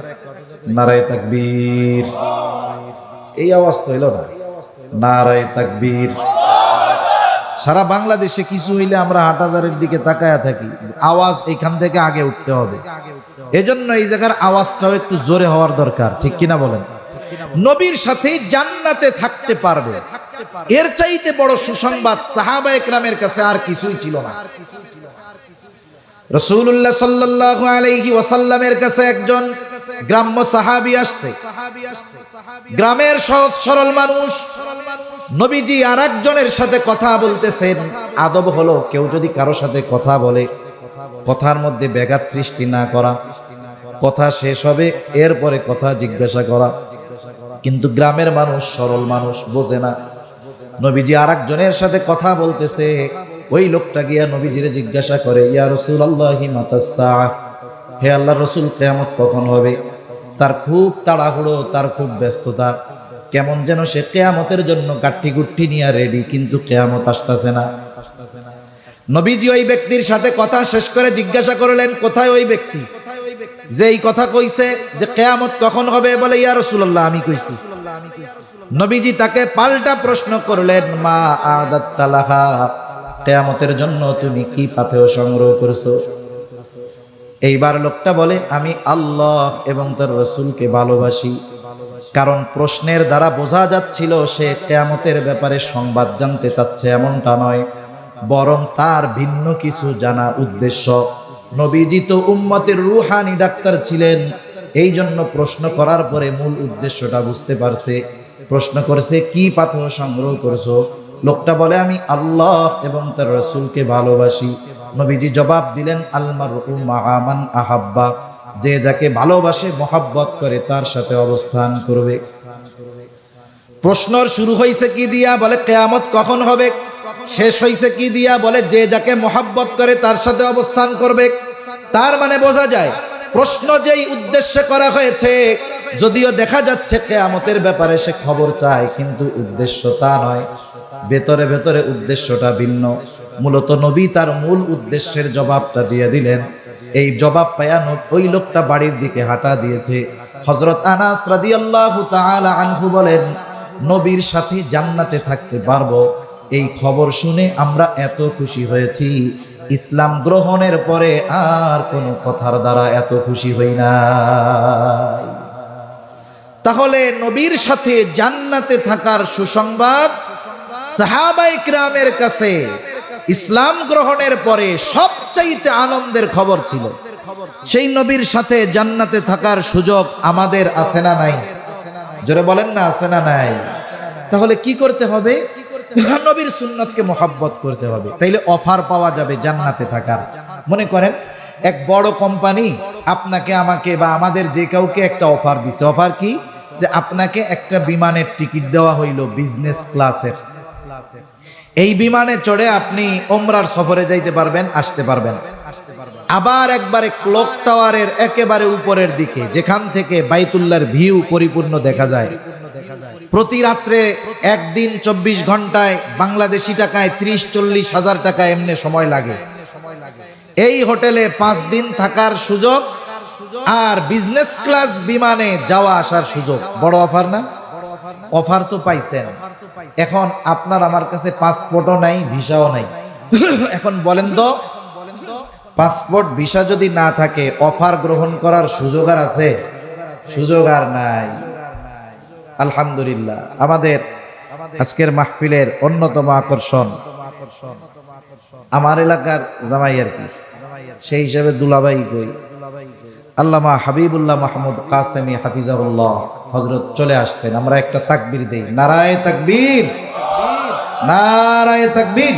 নারায়ে তাকবীর। এই আওয়াজ তো হইল না। নারায়ে তাকবীর। সারা বাংলাদেশে কিছু হইলে আমরা হাটহাজারের দিকে তাকায়া থাকি, আওয়াজ এখান থেকে আগে উঠতে হবে। এজন্য এই জায়গার আওয়াজটাও একটু জোরে হওয়ার দরকার, ঠিক কিনা বলেন? নবীর সাথে জান্নাতে থাকতে পারবে, এর চাইতে বড় সুসংবাদ সাহাবায়ে কেরামের কাছে আর কিছুই ছিল না। রাসূলুল্লাহ সাল্লাল্লাহু আলাইহি ওয়াসাল্লামের কাছে একজন গ্রাম্য সাহাবী আসছে। গ্রামের সহজ সরল মানুষ। নবীজি আর একজনের সাথে কথা বলতেছেন। আদব হলো কেউ যদি কারো সাথে কথা বলে, কথার মধ্যে ব্যাঘাত সৃষ্টি না করা, কথা শেষ হবে এরপরে কথা জিজ্ঞাসা করা। কিন্তু গ্রামের মানুষ, সরল মানুষ বোঝে না। নবীজি আর একজনের সাথে কথা বলতেছে, ওই লোকটা গিয়া নবীজিরে জিজ্ঞাসা করে, ইয়া রাসূলুল্লাহি মাতাস সাআহ, হে আল্লাহর রাসূল কিয়ামত কখন হবে? তার খুব তাড়াহুড়ো, তার খুব ব্যস্ততা, কেমন যেন সে কিয়ামতের জন্য গাঠি গুঠি নিয়ে রেডি, কিন্তু কিয়ামত আসতেছে না। নবীজি ওই ব্যক্তির সাথে কথা শেষ করে জিজ্ঞাসা করলেন, কোথায় ওই ব্যক্তি যে এই কথা কইছে যে কিয়ামত কখন হবে? বলে, ইয়া রাসূলুল্লাহ আমি কইছি। নবীজি তাকে পাল্টা প্রশ্ন করলেন, মা আদাত্তা লাহা, কিয়ামতের জন্য তুমি কি পাথেয় সংগ্রহ করেছো? এইবার লোকটা বলে, আমি আল্লাহ এবং তার রাসূলকে ভালোবাসি। কারণ প্রশ্নের দ্বারা বোঝা যাচ্ছিল সে কিয়ামতের ব্যাপারে সংবাদ জানতে চাচ্ছে এমনটা নয়, বরং তার ভিন্ন কিছু জানা উদ্দেশ্য। নবীজি তো উম্মতের রুহানি ডাক্তার ছিলেন, এই জন্য প্রশ্ন করার পরে মূল উদ্দেশ্যটা বুঝতে পারছে। প্রশ্ন করেছে, কি পাথর সংগ্রহ করেছো? লোকটা বলে, আমি আল্লাহ এবং তার রাসূলকে ভালোবাসি। নবীজি জবাব দিলেন, আল মারউ মাআ মান আহাব্বা, যে যাকে ভালোবাসে, মহব্বত করে, তার সাথে অবস্থান করবে। প্রশ্ন শুরু হয়েছে কি দিয়া? বলে কিয়ামত কখন হবে। শেষ হয়েছে কি দিয়া? বলে যে যাকে মহব্বত করে তার সাথে অবস্থান করবে। তার মানে বোঝা যায় প্রশ্ন যেই উদ্দেশ্যে করা হয়েছে, যদিও দেখা যাচ্ছে কিয়ামতের ব্যাপারে সে খবর চায়, কিন্তু উদ্দেশ্য তা নয়, ভেতরে ভেতরে উদ্দেশ্যটা ভিন্ন। মূলত নবী তার মূল উদ্দেশ্যের জবাবটা দিয়ে দিলেন। এই জবাব পায়া ওই লোকটা বাড়ির দিকে হাঁটা দিয়েছে। হযরত আনাস রাদিয়াল্লাহু তাআলা আনহু বলেন, নবীর সাথে জান্নাতে থাকতে পারবো, এই খবর শুনে আমরা এত খুশি হয়েছি, ইসলাম গ্রহণের পরে আর কোনো কথার দ্বারা এত খুশি হই না। তাহলে নবীর সাথে জান্নাতে থাকার সুসংবাদ সাহাবায়ে কিরামের কাছে ইসলাম গ্রহণের পরে সবচাইতে আনন্দের খবর ছিল। সেই নবীর সাথে জান্নাতে থাকার সুযোগ আমাদের আছে না নাই? জোরে বলেন না, আছে না নাই? তাহলে কি করতে হবে? নবীর সুন্নতকে মহব্বত করতে হবে, তাইলে অফার পাওয়া যাবে জান্নাতে থাকার। মনে করেন এক বড় কোম্পানি আপনাকে, আমাকে বা আমাদের যে কাউকে একটা অফার দিছে। অফার কি? যে আপনাকে একটা বিমানের টিকিট দেওয়া হইল বিজনেস ক্লাসের। এই বিমানে চড়ে আপনি ওমরার সফরে যাইতে পারবেন, আসতে পারবেন। আবার একবারে ক্লক টাওয়ারের একেবারে উপরের দিকে, যেখান থেকে বাইতুল্লাহর ভিউ পরিপূর্ণ দেখা যায়, প্রতি রাত্রে একদিন 24 ঘন্টায় বাংলাদেশি টাকায় 30-40 হাজার টাকা এমনি সময় লাগে। এই হোটেলে 5 দিন থাকার সুযোগ আর বিজনেস ক্লাস বিমানে যাওয়া আসার সুযোগ। বড় অফার না? অফার তো পাইছেন। এখন আপনার আমার কাছে পাসপোর্টও নাই, ভিসাও নাই। এখন বলেন তো, পাসপোর্ট ভিসা যদি না থাকে অফার গ্রহণ করার সুযোগ আর আছে? সুযোগ আর নাই। আলহামদুলিল্লাহ, আমাদের আজকের মাহফিলের অন্যতম আকর্ষণ আমার এলাকার জামাই আর কি, সেই হিসাবে দুলাভাই কই, আল্লামা হাবিবুল্লাহ মাহমুদ কাসেমি হাফিজাহুল্লাহ হযরত চলে আসছেন। আমরা একটা তাকবীর দেই, নারায়ে তাকবীর, নারায়ে তাকবীর।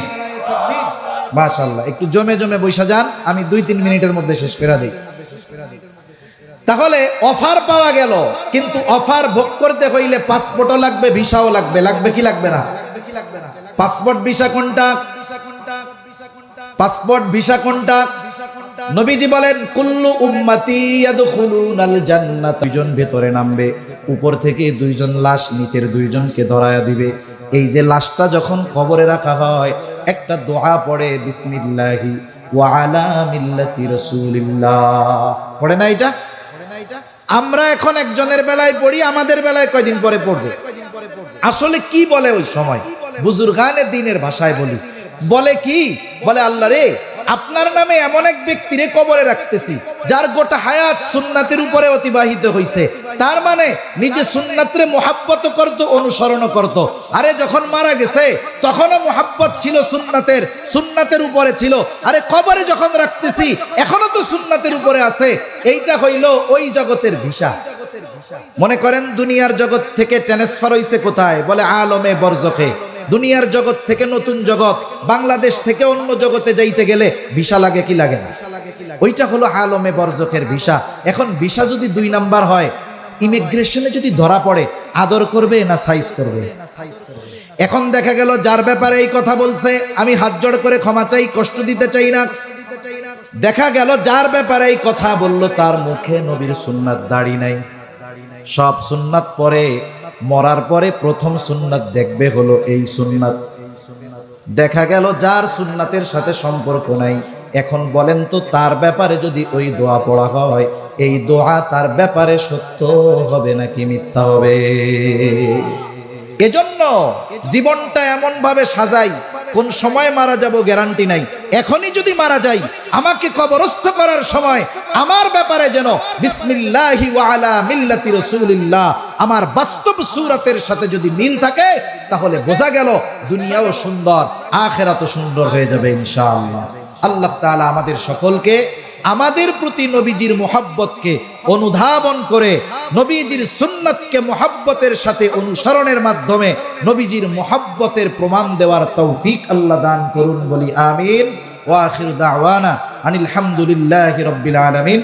মাশাআল্লাহ, একটু জমে জমে বৈশা যান, আমি 2-3 মিনিটের মধ্যে শেষ করে দেই। তাহলে অফার পাওয়া গেল, কিন্তু অফার ভোগ করতে হইলে পাসপোর্টও লাগবে, ভিসাও লাগবে। লাগবে কি লাগবে না? পাসপোর্ট ভিসা কোনটা? পাসপোর্ট ভিসা কোনটা? নবীজি বলেন কুল্লু উম্মতি ইয়াদখুলুনাল জান্নাত, দুইজন ভেতরে নামবে, উপর থেকে 2 জন লাশ নিচের 2 জনকে ধরায়া দিবে। এই যে লাশটা যখন কবরে রাখা হয়, একটা দোয়া পড়ে, বিসমিল্লাহি ওয়া আলা মিল্লাতি রাসূলিল্লাহ, পড়ে না? এটা আমরা এখন একজনের বেলায় পড়ি, আমাদের বেলায় কয়দিন পরে পড়বে। আসলে কি বলে ওই সময়? বুজুর্গানে দ্বীনের ভাষায় বলি, বলে কি? বলে আল্লাহ রে, আপনার নামে এমন এক ব্যক্তিরে কবরে রাখতেছি যার গোটা হায়াত সুন্নাতের উপরে অতিবাহিত হইছে। তার মানে নিজে সুন্নাতরে মুহাব্বত করত, অনুসরণ করত। আরে যখন মারা গেছে তখনও মুহাব্বত ছিল সুন্নাতের, সুন্নাতের উপরে ছিল। আরে কবরে যখন রাখতেছি এখনো তো সুন্নাতের উপরে আছে। এইটা হইল ওই জগতের ভিসা। মনে করেন দুনিয়ার জগৎ থেকে ট্রান্সফার হইছে কোথায়? বলে আলমে বরজখে। দুনিয়ার জগৎ থেকে নতুন জগৎ, বাংলাদেশ থেকে অন্য জগতে যাইতে গেলে ভিসা লাগে কি লাগে না? ওইটা হলো আলমে বরজখের ভিসা। এখন ভিসা যদি 2 নাম্বার হয়, ইমিগ্রেশনে যদি ধরা পড়ে, আদর করবে না সাইজ করবে? এখন দেখা গেল যার ব্যাপারে এই কথা বলছে, আমি হাত জোড় করে ক্ষমা চাই, কষ্ট দিতে চাই না। দেখা গেল যার ব্যাপারে এই কথা বলল তার মুখে নবীর সুন্নাত দাড়ি নাই। সব সুন্নাত পরে, মরার পরে প্রথম সুন্নাত দেখবে হলো এই সুন্নাত। দেখা গেল যার সুন্নাতের সাথে সম্পর্ক নাই। এখন বলেন তো, তার ব্যাপারে যদি ওই দোয়া পড়া হয়, এই দোয়া তার ব্যাপারে সত্য হবে নাকি মিথ্যা হবে? এজন্য জীবনটা এমন ভাবে সাজাই, কোন সময় মারা যাব গ্যারান্টি নাই। এখনই যদি মারা যাই, আমাকে কবরস্থ করার সময় আমার ব্যাপারে যেন বিসমিল্লাহি ওয়া আলা মিল্লাতি রাসূলিল্লাহ আমার বাস্তব সূরাতের সাথে যদি মিল থাকে, তাহলে বোঝা গেল দুনিয়াও সুন্দর, আখিরাতও সুন্দর হয়ে যাবে ইনশাআল্লাহ। আল্লাহ তাআলা আমাদের সকলকে আমাদের প্রতি নবীজির মুহাব্বতকে অনুধাবন করে, নবীজির সুন্নাতকে মুহাব্বতের সাথে অনুসরণের মাধ্যমে নবীজির মুহাব্বতের প্রমাণ দেওয়ার তৌফিক আল্লাহ দান করুন, বলি আমিন। ওয়া আখিরু দাওয়ানা আনিল হামদুলিল্লাহি রাব্বিল আলামিন।